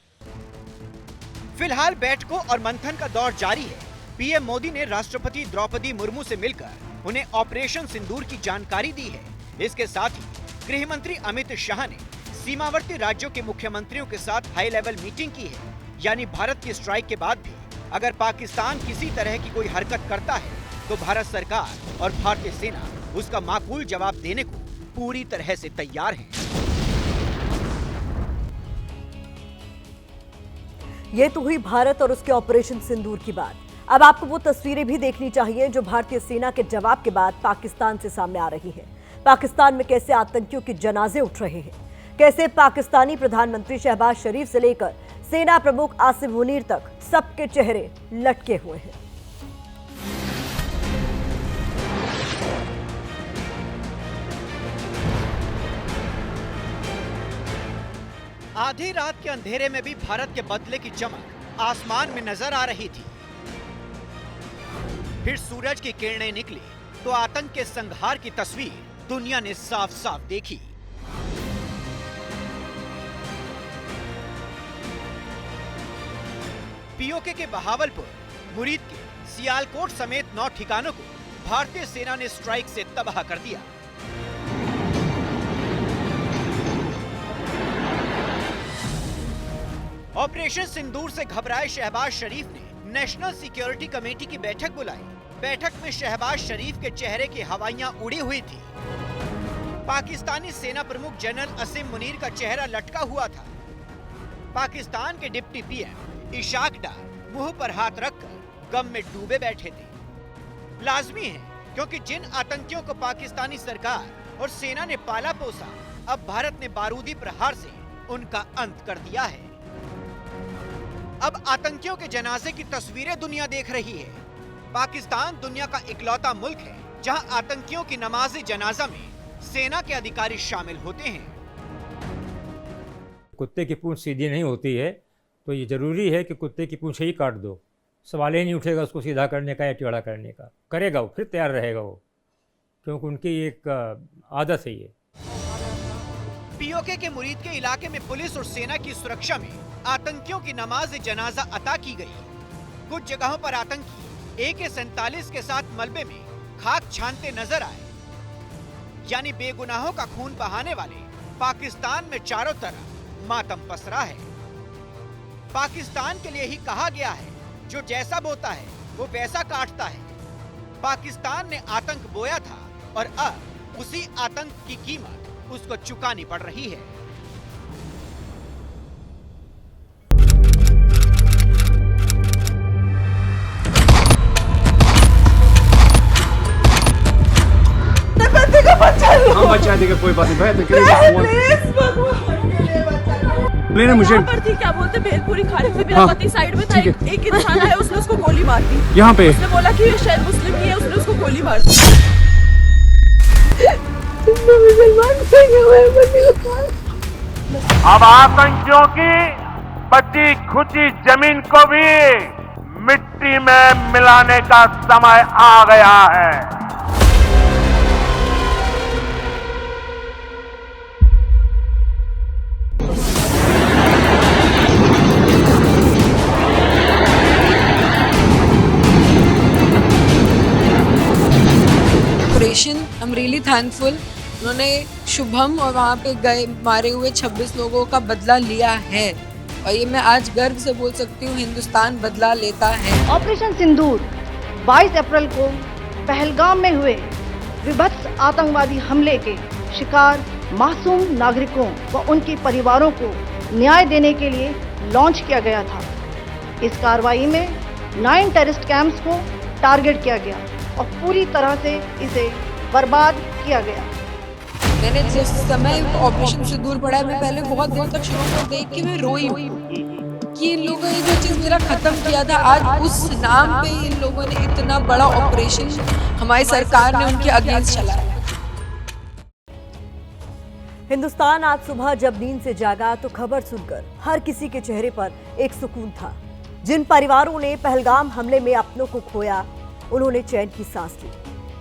फिलहाल बैठकों और मंथन का दौर जारी है। पीएम मोदी ने राष्ट्रपति द्रौपदी मुर्मू से मिलकर उन्हें ऑपरेशन सिंदूर की जानकारी दी है। इसके साथ ही गृह मंत्री अमित शाह ने सीमावर्ती राज्यों के मुख्यमंत्रियों के साथ हाई लेवल मीटिंग की है। यानी भारत की स्ट्राइक के बाद भी अगर पाकिस्तान किसी तरह की कोई हरकत करता है तो भारत सरकार और भारतीय सेना उसका माकूल जवाब देने को पूरी तरह से तैयार है। ये तो हुई भारत और उसके ऑपरेशन सिंदूर की बात। अब आपको वो तस्वीरें भी देखनी चाहिए जो भारतीय सेना के जवाब के बाद पाकिस्तान से सामने आ रही हैं। पाकिस्तान में कैसे आतंकियों के जनाजे उठ रहे हैं, कैसे पाकिस्तानी प्रधानमंत्री शहबाज शरीफ से लेकर सेना प्रमुख आसिम मुनीर तक सबके चेहरे लटके हुए हैं। आधी रात के अंधेरे में भी भारत के बदले की चमक आसमान में नजर आ रही थी। फिर सूरज की किरणें निकली तो आतंक के संहार की तस्वीर दुनिया ने साफ साफ देखी। पीओके के बहावलपुर, मुरीद के सियालकोट समेत 9 ठिकानों को भारतीय सेना ने स्ट्राइक से तबाह कर दिया। ऑपरेशन सिंदूर से घबराए शहबाज शरीफ ने नेशनल सिक्योरिटी कमेटी की बैठक बुलाई। बैठक में शहबाज शरीफ के चेहरे की हवाइयां उड़ी हुई थी। पाकिस्तानी सेना प्रमुख जनरल आसिम मुनीर का चेहरा लटका हुआ था। पाकिस्तान के डिप्टी पीएम इशाक डार मुंह पर हाथ रखकर गम में डूबे बैठे थे। लाजमी है, क्योंकि जिन आतंकियों को पाकिस्तानी सरकार और सेना ने पाला पोसा, अब भारत ने बारूदी प्रहार से उनका अंत कर दिया है। अब आतंकियों के जनाजे की तस्वीरें दुनिया देख रही है। पाकिस्तान दुनिया का इकलौता मुल्क है जहां आतंकियों की नमाज जनाजा में सेना के अधिकारी शामिल होते हैं। कुत्ते की पूंछ सीधी नहीं होती है, तो ये जरूरी है कि कुत्ते की पूंछ ही काट दो। सवाल ही नहीं उठेगा उसको सीधा करने का या टेढ़ा करने का। करेगा वो, फिर तैयार रहेगा वो, क्योंकि उनकी एक आदत है ये। पीओके के मुरीद के इलाके में पुलिस और सेना की सुरक्षा में आतंकियों की नमाज जनाजा अता की गई। कुछ जगहों पर आतंकी AK-47 के साथ मलबे में खाक छानते नजर आए। यानी बेगुनाहों का खून बहाने वाले पाकिस्तान में चारों तरफ मातम पसरा है। पाकिस्तान के लिए ही कहा गया है, जो जैसा बोता है वो वैसा काटता है। पाकिस्तान ने आतंक बोया था और अब उसी आतंक की कीमत उसको चुकानी पड़ रही है। हम बचा देंगे, कोई बात नहीं भाई। लेने मुझे क्या बोलते भेलपुरी खाने से मेरा पति साइड में था। एक इंसान आया, उसने उसको गोली मार दी यहाँ पे। उसने बोला कि शायद मुस्लिम नहीं है, उसने उसको गोली मार दी। अब आतंकियों की बची खुची जमीन को भी मिट्टी में मिलाने का समय आ गया है। I am really thankful. उन्होंने शुभम और वहाँ पे गए मारे हुए 26 लोगों का बदला लिया है, और ये मैं आज गर्व से बोल सकती हूँ, हिंदुस्तान बदला लेता है। ऑपरेशन सिंदूर 22 अप्रैल को पहलगाम में हुए विभत्स आतंकवादी हमले के शिकार मासूम नागरिकों व उनके परिवारों को न्याय देने के लिए लॉन्च किया गया था। इस कार्रवाई में 9 टेररिस्ट कैंप्स को टारगेट किया गया और पूरी तरह से इसे बर्बाद किया गया। मैंने जिस समय ऑपरेशन सिंदूर पढ़ा है, मैं पहले बहुत देर तक शुरू को देख के मैं रोई कि इन लोगों ने जो चीज मेरा खत्म किया था, आज उस नाम पे इन लोगों ने इतना बड़ा ऑपरेशन हमारी सरकार ने उनके अगेंस्ट चलाया। हिंदुस्तान आज सुबह जब नींद से जागा तो खबर सुनकर हर किसी के चेहरे पर एक सुकून था। जिन परिवारों ने पहलगाम हमले में अपनों को खोया, उन्होंने चैन की सांस ली,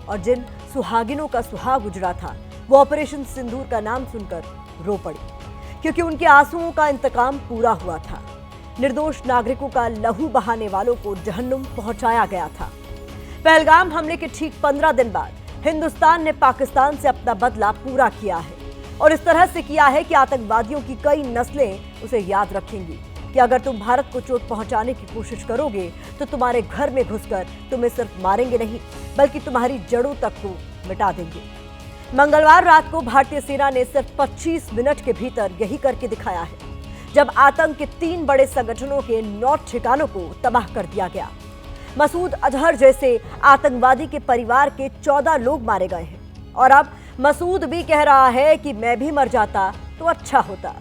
और जिन सुहागिनों का सुहाग उजड़ा था, वो ऑपरेशन सिंदूर का नाम सुनकर रो पड़ी, क्योंकि उनके आंसुओं का इंतकाम पूरा हुआ था। निर्दोष नागरिकों का लहू बहाने वालों को जहन्नुम पहुंचाया गया था। पहलगाम हमले के ठीक 15 दिन बाद हिंदुस्तान ने पाकिस्तान से अपना बदला पूरा किया है, और इस तरह से किया है कि आतंकवादियों की कई नस्लें उसे याद रखेंगी कि अगर तुम भारत को चोट पहुंचाने की कोशिश करोगे तो तुम्हारे घर में घुसकर तुम्हें सिर्फ मारेंगे नहीं, बल्कि तुम्हारी जड़ों तक को मिटा देंगे। मंगलवार रात को भारतीय सेना ने सिर्फ 25 मिनट के भीतर यही करके दिखाया है, जब आतंक के 3 बड़े संगठनों के 9 ठिकानों को तबाह कर दिया गया। मसूद अजहर जैसे आतंकवादी के परिवार के 14 लोग मारे गए हैं, और अब मसूद भी कह रहा है कि मैं भी मर जाता तो अच्छा होता।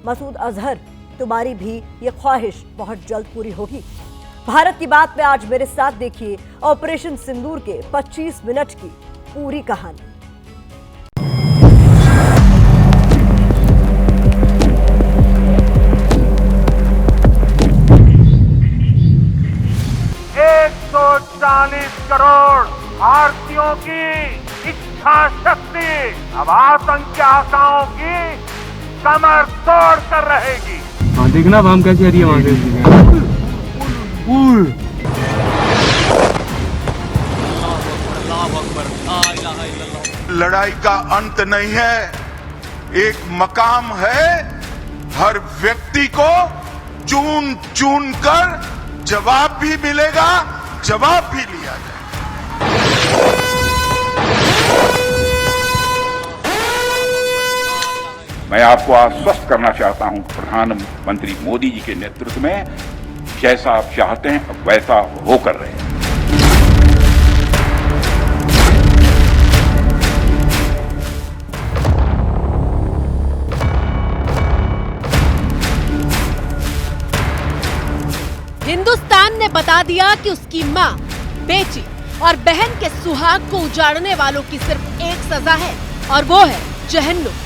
मसूद अजहर, तुम्हारी भी ये ख्वाहिश बहुत जल्द पूरी होगी। भारत की बात में आज मेरे साथ देखिए ऑपरेशन सिंदूर के 25 मिनट की पूरी कहानी। करोड़ भारतीयों की इच्छा शक्ति अब आतंक के आकाओं की कमर तोड़ कर रहेगी। हाँ देखना हम कैसे आ रही है वहां से। लड़ाई का अंत नहीं है, एक मकाम है। हर व्यक्ति को चुन चुन कर जवाब भी मिलेगा, जवाब भी लिया जाए। मैं आपको आश्वस्त करना चाहता हूं, प्रधानमंत्री मोदी जी के नेतृत्व में जैसा आप चाहते हैं वैसा होकर रहे हैं। हिंदुस्तान ने बता दिया कि उसकी मां, बेटी और बहन के सुहाग को उजाड़ने वालों की सिर्फ एक सजा है, और वो है जहन्नुम।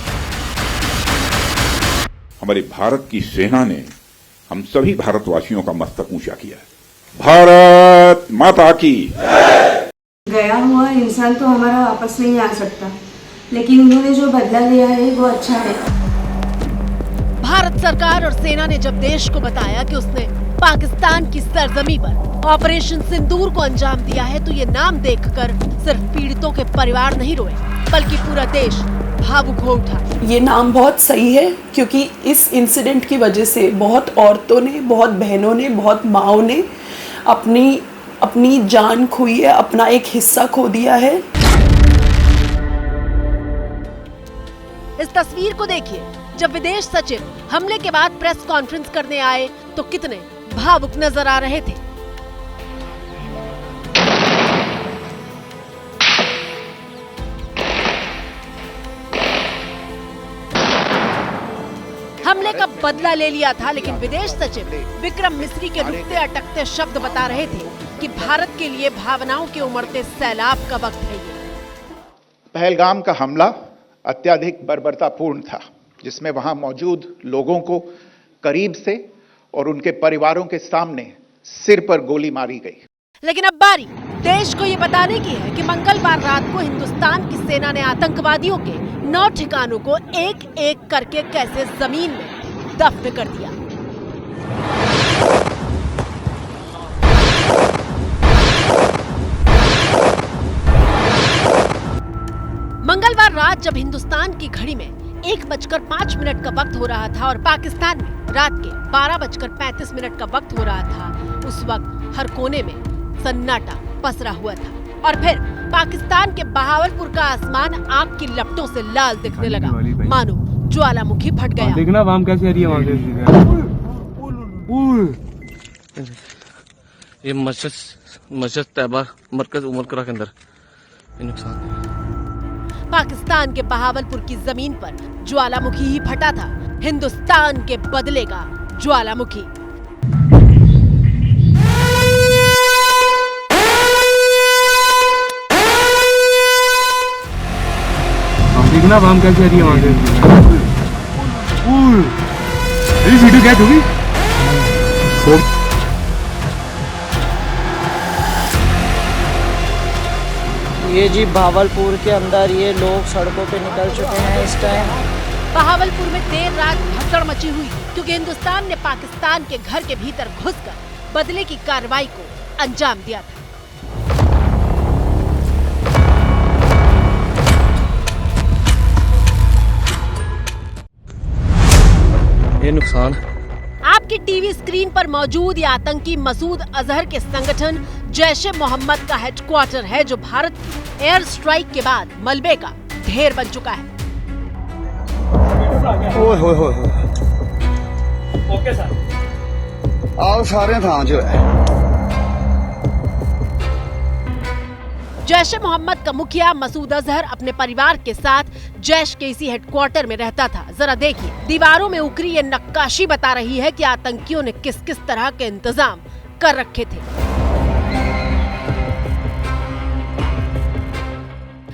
हमारे भारत की सेना ने हम सभी भारतवासियों का मस्तक ऊंचा किया है। भारत माता की। गया हुआ इंसान तो हमारा वापस नहीं आ सकता, लेकिन उन्होंने जो बदला लिया है वो अच्छा है। भारत सरकार और सेना ने जब देश को बताया कि उसने पाकिस्तान की सरजमी पर ऑपरेशन सिंदूर को अंजाम दिया है, तो ये नाम देखकर सिर्फ पीड़ितों के परिवार नहीं रोए, बल्कि पूरा देश भावुक हो उठा। ये नाम बहुत सही है, क्योंकि इस इंसिडेंट की वजह से बहुत औरतों ने, बहुत बहनों ने, बहुत माँओं ने अपनी जान खोई है, अपना एक हिस्सा खो दिया है। इस तस्वीर को देखिए, जब विदेश सचिव हमले के बाद प्रेस कॉन्फ्रेंस करने आए तो कितने भावुक नजर आ रहे थे। हमले का बदला ले लिया था, लेकिन विदेश सचिव विक्रम मिस्री के रुकते अटकते शब्द बता रहे थे कि भारत के लिए भावनाओं के उमड़ते सैलाब का वक्त है ये। पहलगाम का हमला अत्यधिक बर्बरतापूर्ण था, जिसमें वहां मौजूद लोगों को करीब से और उनके परिवारों के सामने सिर पर गोली मारी गई। लेकिन अब बारी देश को ये बताने की है कि मंगलवार रात को हिंदुस्तान की सेना ने आतंकवादियों के 9 ठिकानों को एक एक करके कैसे जमीन में दफन कर दिया। मंगलवार रात जब हिंदुस्तान की घड़ी में 1:05 का वक्त हो रहा था और पाकिस्तान में रात के 12:35 का वक्त हो रहा था, उस वक्त हर कोने में सन्नाटा पसरा हुआ था, और फिर पाकिस्तान के बहावलपुर का आसमान आग की लपटों से लाल दिखने लगा, मानो ज्वालामुखी फट गया। देखना हम कैसे आ रही है वहां से। ये मस्जिद तैयबा मरकज उमरकरा के अंदर नुकसान। पाकिस्तान के बहावलपुर की जमीन पर ज्वालामुखी ही फटा था, हिंदुस्तान के बदले का ज्वालामुखी। देखना हम कैसे आ रही है वहां से। वीडियो कैच होगी। ये जी भावलपुर के अंदर ये लोग सड़कों पे निकल चुके हैं इस टाइम। बहावलपुर में देर रात भगदड़ मची हुई क्योंकि हिंदुस्तान ने पाकिस्तान के घर के भीतर घुसकर बदले की कार्रवाई को अंजाम दिया था। ये नुकसान आपकी टीवी स्क्रीन पर मौजूद ये आतंकी मसूद अजहर के संगठन जैश ए मोहम्मद का हेडक्वार्टर है, जो भारत की एयर स्ट्राइक के बाद मलबे का ढेर बन चुका है। ओके सर, आओ सारे थां जो है। जैश ए मोहम्मद का मुखिया मसूद अजहर अपने परिवार के साथ जैश के इसी हेडक्वार्टर में रहता था। जरा देखिए, दीवारों में उकरी ये नक्काशी बता रही है कि आतंकियों ने किस किस तरह के इंतजाम कर रखे थे।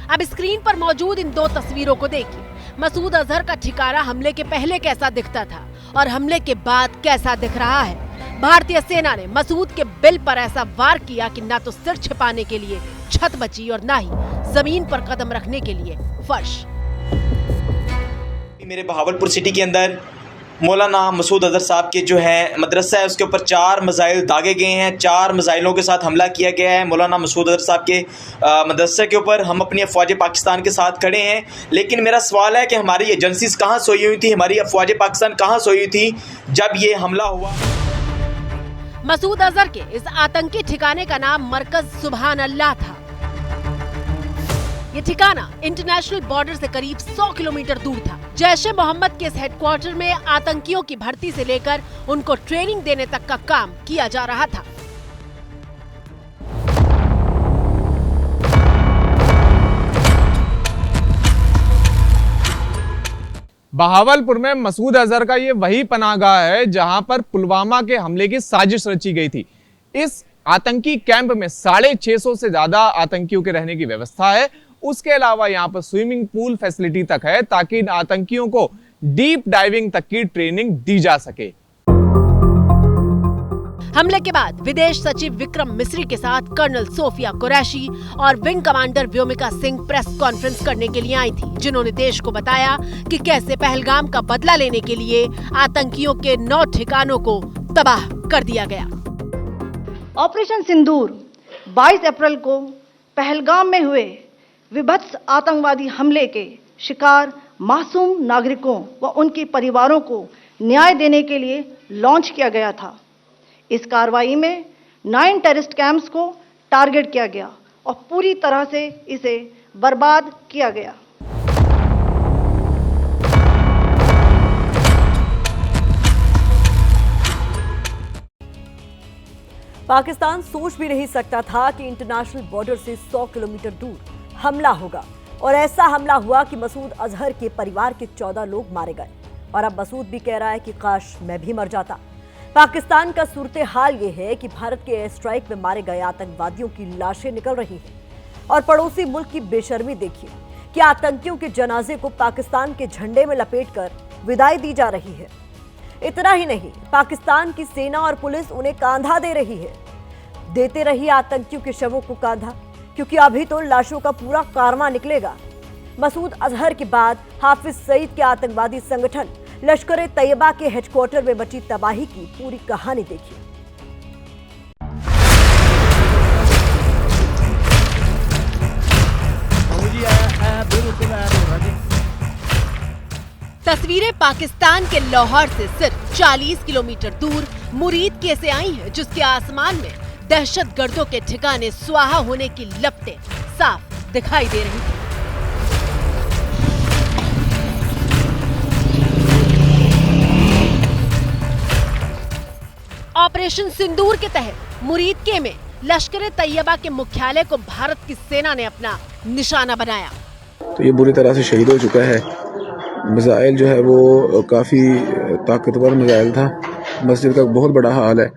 अब स्क्रीन पर मौजूद इन दो तस्वीरों को देखिए। मसूद अजहर का ठिकाना हमले के पहले कैसा दिखता था और हमले के बाद कैसा दिख रहा है। भारतीय सेना ने मसूद के बिल पर ऐसा वार किया कि ना तो सिर छिपाने के लिए छत बची और ना ही जमीन पर कदम रखने के लिए फर्श। मेरे बहावलपुर सिटी के अंदर मौलाना मसूद अजहर साहब के जो है मदरसा है, उसके ऊपर 4 मिसाइल दागे गए हैं। 4 मिसाइलों के साथ हमला किया गया है मौलाना मसूद अजहर साहब के मदरसे के ऊपर। हम अपनी अफवाज पाकिस्तान के साथ खड़े हैं, लेकिन मेरा सवाल है कि हमारी एजेंसीज कहाँ सोई हुई थी, हमारी अफवाज पाकिस्तान कहाँ सोई हुई थी जब ये हमला हुआ। मसूद अजहर के इस आतंकी ठिकाने का नाम मरकज सुभान अल्लाह था। ये ठिकाना इंटरनेशनल बॉर्डर से करीब 100 किलोमीटर दूर था। जैश ए मोहम्मद के इस हेडक्वार्टर में आतंकियों की भर्ती से लेकर उनको ट्रेनिंग देने तक का काम किया जा रहा था। बहावलपुर में मसूद अजहर का ये वही पनाहगाह है जहां पर पुलवामा के हमले की साजिश रची गई थी। इस आतंकी कैंप में 650 से ज्यादा आतंकियों के रहने की व्यवस्था है। उसके अलावा यहाँ पर स्विमिंग पूल फैसिलिटी तक है ताकि इन आतंकियों को डीप डाइविंग तक की ट्रेनिंग दी जा सके। हमले के बाद विदेश सचिव विक्रम मिस्री के साथ कर्नल सोफिया कुरैशी और wing commander Vyomika Singh press conference करने के लिए आई थी, जिन्होंने देश को बताया कि कैसे पहलगाम का बदला लेने के लिए आतंकियों के 9 ठिकानों को तबाह कर दिया गया। ऑपरेशन सिंदूर 22 अप्रैल को पहलगाम में हुए विभत्स आतंकवादी हमले के शिकार मासूम नागरिकों व उनके परिवारों को न्याय देने के लिए लॉन्च किया गया था। इस कार्रवाई में 9 टेररिस्ट कैंप्स को टारगेट किया गया और पूरी तरह से इसे बर्बाद किया गया। पाकिस्तान सोच भी नहीं सकता था कि इंटरनेशनल बॉर्डर से 100 किलोमीटर दूर हमला होगा, और ऐसा हमला हुआ कि मसूद अजहर के परिवार के 14 लोग मारे गए। और अब मसूद भी कह रहा है कि काश मैं भी मर जाता। पाकिस्तान का सूरत हाल ये है कि भारत के एयर स्ट्राइक में मारे गए आतंकवादियों की लाशें निकल रही हैं, और पड़ोसी मुल्क की बेशर्मी देखिए कि आतंकियों के जनाजे को पाकिस्तान के झंडे में लपेटकर विदाई दी जा रही है। इतना ही नहीं, पाकिस्तान की सेना और पुलिस उन्हें कांधा दे रही है। देते रही आतंकियों के शवों को कांधा, क्योंकि अभी तो लाशों का पूरा कारवां निकलेगा। मसूद अजहर के बाद हाफिज सईद के आतंकवादी संगठन लश्कर तैयबा के हेडक्वार्टर में मची तबाही की पूरी कहानी देखिए। तस्वीरें पाकिस्तान के लाहौर से सिर्फ 40 किलोमीटर दूर मुरीद के से आई हैं, जिसके आसमान में दहशतगर्दों के ठिकाने स्वाहा होने की लपटें साफ दिखाई दे रही थी। ऑपरेशन सिंदूर के तहत मुरीद के में लश्कर तैयबा के मुख्यालय को भारत की सेना ने अपना निशाना बनाया। तो ये बुरी तरह से शहीद हो चुका है। मिसाइल जो है वो काफ़ी ताकतवर मिसाइल था। मस्जिद का बहुत बड़ा हाल है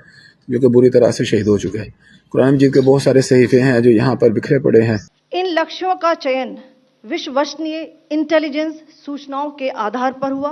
जो कि बुरी तरह से शहीद हो चुका है। कुरान मजीद के बहुत सारे सहीफे हैं जो यहाँ पर बिखरे पड़े हैं। इन लक्ष्यों का चयन विश्वसनीय इंटेलिजेंस सूचनाओं के आधार पर हुआ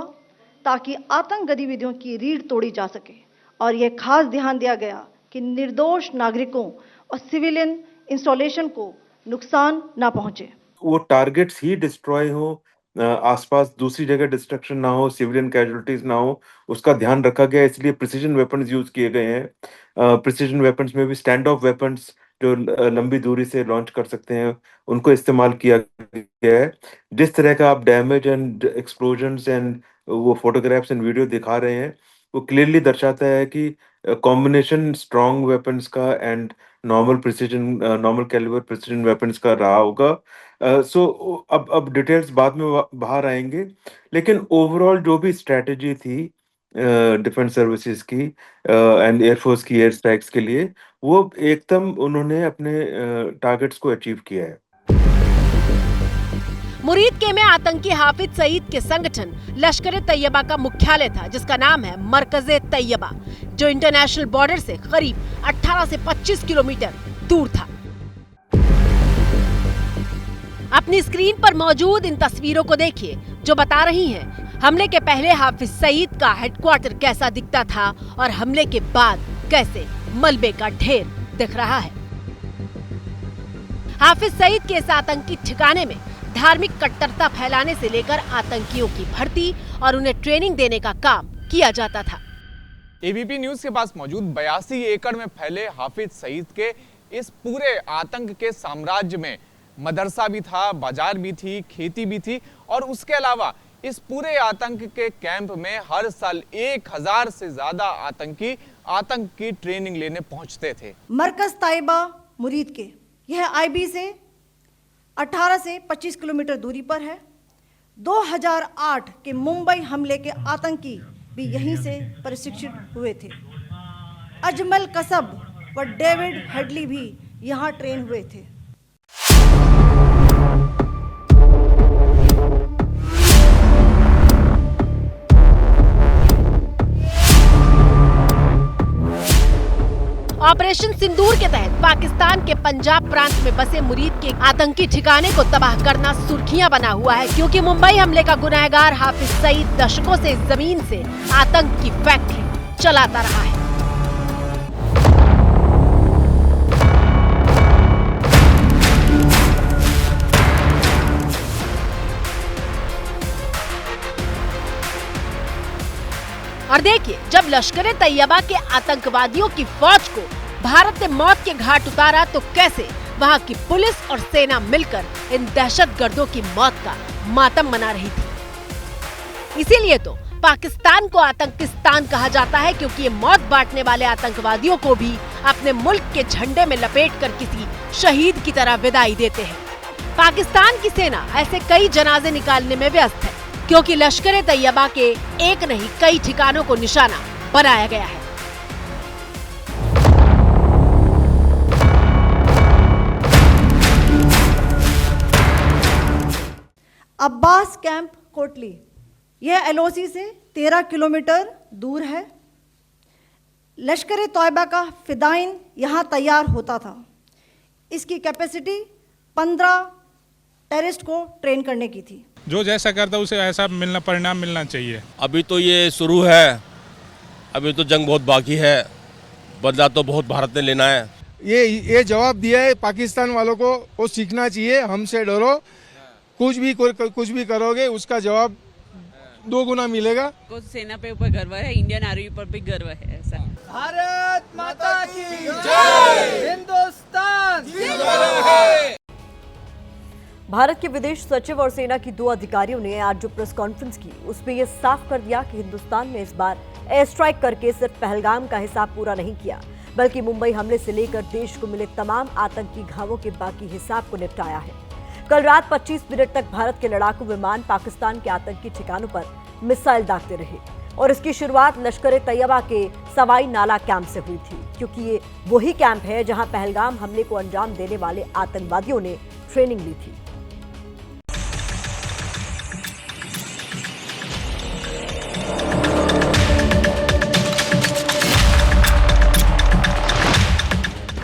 ताकि आतंक गतिविधियों की रीढ़ तोड़ी जा सके, और यह खास ध्यान दिया गया कि निर्दोष नागरिकों और सिविलियन इंस्टॉलेशन को नुकसान ना पहुंचे। वो टारगेट्स ही डिस्ट्रॉय हो, आसपास दूसरी जगह डिस्ट्रक्शन ना हो, सिविलियन कैजुअलिटीज ना हो, उसका ध्यान रखा गया। इसलिए प्रिसीजन वेपन्स यूज किए गए हैं। प्रिसीजन वेपन्स में भी स्टैंड ऑफ वेपन्स जो लंबी दूरी से लॉन्च कर सकते हैं, उनको इस्तेमाल किया गया है। जिस तरह का आप डैमेज एंड एक्सप्लोजन्स एंड वो फोटोग्राफ्स एंड वीडियो दिखा रहे हैं, वो क्लियरली दर्शाता है कि कॉम्बिनेशन स्ट्रॉन्ग वेपन्स का and normal calibre precision weapons का रहा होगा। सो अब डिटेल्स बाद में बाहर आएंगे, लेकिन ओवरऑल जो भी स्ट्रेटजी थी डिफेंस सर्विसेज की एंड एयरफोर्स की एयर स्ट्राइक्स के लिए, वो एकदम उन्होंने अपने टारगेट्स को अचीव किया है। मुरीद के में आतंकी हाफिज सईद के संगठन लश्कर तैयबा का मुख्यालय था, जिसका नाम है मरकज़े तैयबा, जो इंटरनेशनल बॉर्डर से करीब 18 से 25 किलोमीटर दूर था। अपनी स्क्रीन पर मौजूद इन तस्वीरों को देखिए, जो बता रही हैं हमले के पहले हाफिज सईद का हेडक्वार्टर कैसा दिखता था और हमले के बाद कैसे मलबे का ढेर दिख रहा है। हाफिज सईद के इस आतंकी ठिकाने में धार्मिक कट्टरता फैलाने से लेकर आतंकियों की भर्ती और उन्हें ट्रेनिंग देने का काम किया जाता था। एबीपी न्यूज के पास मौजूद 82 एकड़ में फैले हाफिज सईद के इस पूरे आतंक के साम्राज्य में मदरसा भी था, बाजार भी थी, खेती भी थी, और उसके अलावा इस पूरे आतंक के कैंप में हर साल 1000 से ज्यादा आतंकी आतंक की ट्रेनिंग लेने पहुंचते थे। मरकज तैयबा मुरीद के यह आईबी से 18 से 25 किलोमीटर दूरी पर है। 2008 के मुंबई हमले के आतंकी भी यहीं से प्रशिक्षित हुए थे। अजमल कसब व डेविड हेडली भी यहाँ ट्रेन हुए थे। ऑपरेशन सिंदूर के तहत पाकिस्तान के पंजाब प्रांत में बसे मुरीद के आतंकी ठिकाने को तबाह करना सुर्खियां बना हुआ है, क्योंकि मुंबई हमले का गुनहगार हाफिज सईद दशकों से इस जमीन से आतंक की फैक्ट्री चलाता रहा है। और देखिए, जब लश्कर तैयबा के आतंकवादियों की फौज को भारत ने मौत के घाट उतारा, तो कैसे वहां की पुलिस और सेना मिलकर इन दहशतगर्दों की मौत का मातम मना रही थी। इसीलिए तो पाकिस्तान को आतंकिस्तान कहा जाता है, क्योंकि ये मौत बांटने वाले आतंकवादियों को भी अपने मुल्क के झंडे में लपेटकर किसी शहीद की तरह विदाई देते हैं। पाकिस्तान की सेना ऐसे कई जनाजे निकालने में व्यस्त है, क्योंकि लश्कर तैयबा के एक नहीं कई ठिकानों को निशाना बनाया गया है। अब्बास कैंप कोटली, यह एलओसी से 13 किलोमीटर दूर है। लश्कर तैयबा का फिदाइन यहाँ तैयार होता था। इसकी कैपेसिटी 15 टेररिस्ट को ट्रेन करने की थी। जो जैसा करता उसे ऐसा परिणाम मिलना चाहिए। अभी तो ये शुरू है, अभी तो जंग बहुत बाकी है, बदला तो बहुत भारत ने लेना है। ये जवाब दिया है पाकिस्तान वालों को, वो सीखना चाहिए। हमसे डरो, कुछ भी करोगे उसका जवाब 2 गुना मिलेगा। को सेना पे ऊपर गर्व है, इंडियन आर्मी पर भी गर्व है। ऐसा भारत माता की जय, हिंदुस्तान जिंदाबाद। भारत के विदेश सचिव और सेना की 2 अधिकारियों ने आज जो प्रेस कॉन्फ्रेंस की, उसमें यह साफ कर दिया कि हिंदुस्तान ने इस बार एयर स्ट्राइक करके सिर्फ पहलगाम का हिसाब पूरा नहीं किया, बल्कि मुंबई हमले से लेकर देश को मिले तमाम आतंकी घावों के बाकी हिसाब को निपटाया है। कल रात 25 मिनट तक भारत के लड़ाकू विमान पाकिस्तान के आतंकी ठिकानों पर मिसाइल दागते रहे, और इसकी शुरुआत लश्कर तैयबा के सवाई नाला कैंप से हुई थी, क्योंकि ये वही कैंप है जहां पहलगाम हमले को अंजाम देने वाले आतंकवादियों ने ट्रेनिंग ली थी।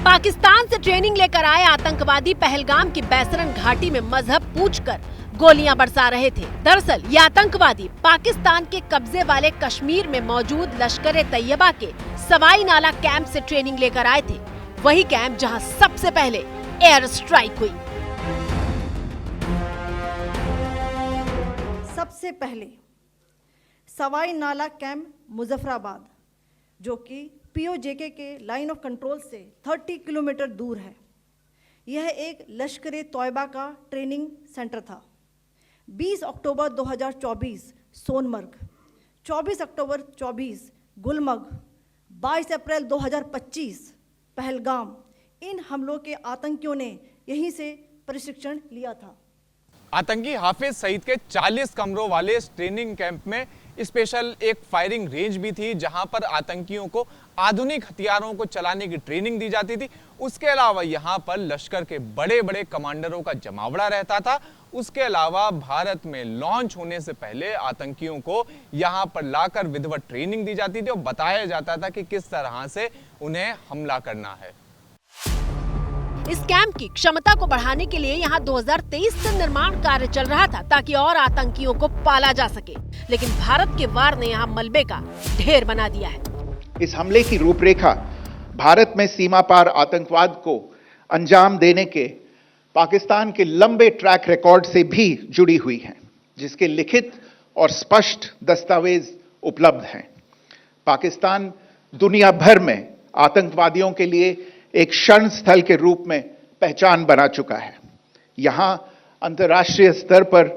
पाकिस्तान से ट्रेनिंग लेकर आए आतंकवादी पहलगाम की बैसरन घाटी में मजहब पूछकर गोलियां बरसा रहे थे। दरअसल ये आतंकवादी पाकिस्तान के कब्जे वाले कश्मीर में मौजूद लश्कर तैयबा के सवाई नाला कैंप से ट्रेनिंग लेकर आए थे, वही कैंप जहां सबसे पहले एयर स्ट्राइक हुई। सबसे पहले सवाई नाला कैंप मुजफ्फराबाद, जो कि पीओजेके के लाइन ऑफ कंट्रोल से 30 किलोमीटर दूर है। यह एक लश्कर तोयबा का ट्रेनिंग सेंटर था। 20 अक्टूबर 2024 सोनमर्ग, 24 अक्टूबर 24 गुलमर्ग, 22 अप्रैल 2025 पहलगाम, इन हमलों के आतंकियों ने यहीं से प्रशिक्षण लिया था। आतंकी हाफिज सईद के 40 कमरों वाले इस ट्रेनिंग कैंप में स्पेशल एक फायरिंग रेंज भी थी, जहां पर आतंकियों को आधुनिक हथियारों को चलाने की ट्रेनिंग दी जाती थी। उसके अलावा यहां पर लश्कर के बड़े बड़े कमांडरों का जमावड़ा रहता था। उसके अलावा भारत में लॉन्च होने से पहले आतंकियों को यहां पर लाकर विधिवत ट्रेनिंग दी जाती थी और बताया जाता था कि किस तरह से उन्हें हमला करना है। इस कैंप की क्षमता को बढ़ाने के लिए यहाँ 2023 से निर्माण कार्य चल रहा था, ताकि और आतंकियों को पाला जा सके, लेकिन भारत के वार ने यहाँ मलबे का ढेर बना दिया है। इस हमले की रूपरेखा भारत में सीमा पार आतंकवाद को अंजाम देने के पाकिस्तान के लंबे ट्रैक रिकॉर्ड से भी जुड़ी हुई है, जिसके लिखित और स्पष्ट दस्तावेज उपलब्ध हैं। पाकिस्तान दुनिया भर में आतंकवादियों के लिए एक शरण स्थल के रूप में पहचान बना चुका है। यहां अंतर्राष्ट्रीय स्तर पर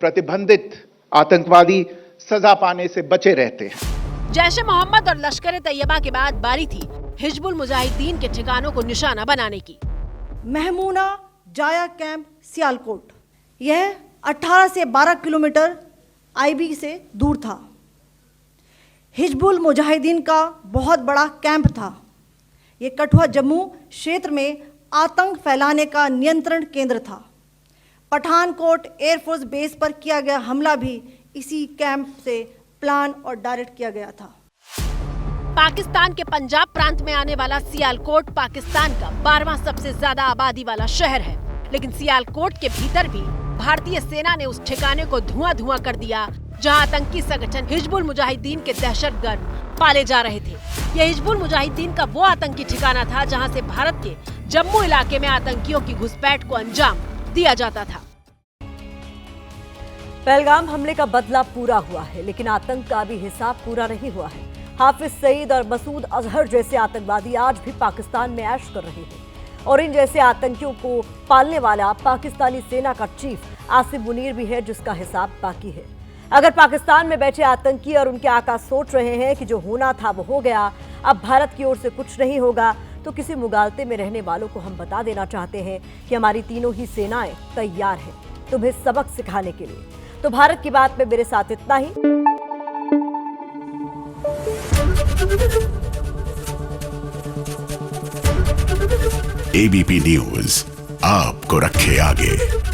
प्रतिबंधित आतंकवादी सजा पाने से बचे रहते हैं। जैश-ए मोहम्मद और लश्कर तैयबा के बाद बारी थी हिजबुल मुजाहिदीन के ठिकानों को निशाना बनाने की। महमूना जाया कैंप सियालकोट, यह 18 से 12 किलोमीटर आईबी से दूर था। हिजबुल मुजाहिदीन का बहुत बड़ा कैंप था। ये कठुआ जम्मू क्षेत्र में आतंक फैलाने का नियंत्रण केंद्र था। पठानकोट एयरफोर्स बेस पर किया गया हमला भी इसी कैंप से प्लान और डायरेक्ट किया गया था। पाकिस्तान के पंजाब प्रांत में आने वाला सियालकोट पाकिस्तान का 12वां सबसे ज्यादा आबादी वाला शहर है, लेकिन सियालकोट के भीतर भी भारतीय सेना ने उस ठिकाने को धुआं कर दिया, जहां आतंकी संगठन हिजबुल मुजाहिदीन के दहशतगर्द पाले जा रहे थे। यह हिजबुल मुजाहिदीन का वो आतंकी ठिकाना था जहां से भारत के जम्मू इलाके में आतंकियों की घुसपैठ को अंजाम दिया जाता था। पहलगाम हमले का बदला पूरा हुआ है, लेकिन आतंक का भी हिसाब पूरा नहीं हुआ है। हाफिज सईद और मसूद अजहर जैसे आतंकवादी आज भी पाकिस्तान में ऐश कर रहे हैं, और इन जैसे आतंकियों को पालने वाला पाकिस्तानी सेना का चीफ आसिम मुनीर भी है, जिसका हिसाब बाकी है। अगर पाकिस्तान में बैठे आतंकी और उनके आका सोच रहे हैं कि जो होना था वो हो गया, अब भारत की ओर से कुछ नहीं होगा, तो किसी मुगालते में रहने वालों को हम बता देना चाहते हैं कि हमारी तीनों ही सेनाएं तैयार हैं तुम्हें सबक सिखाने के लिए। तो भारत की बात में मेरे साथ इतना ही। एबीपी न्यूज आपको रखे आगे।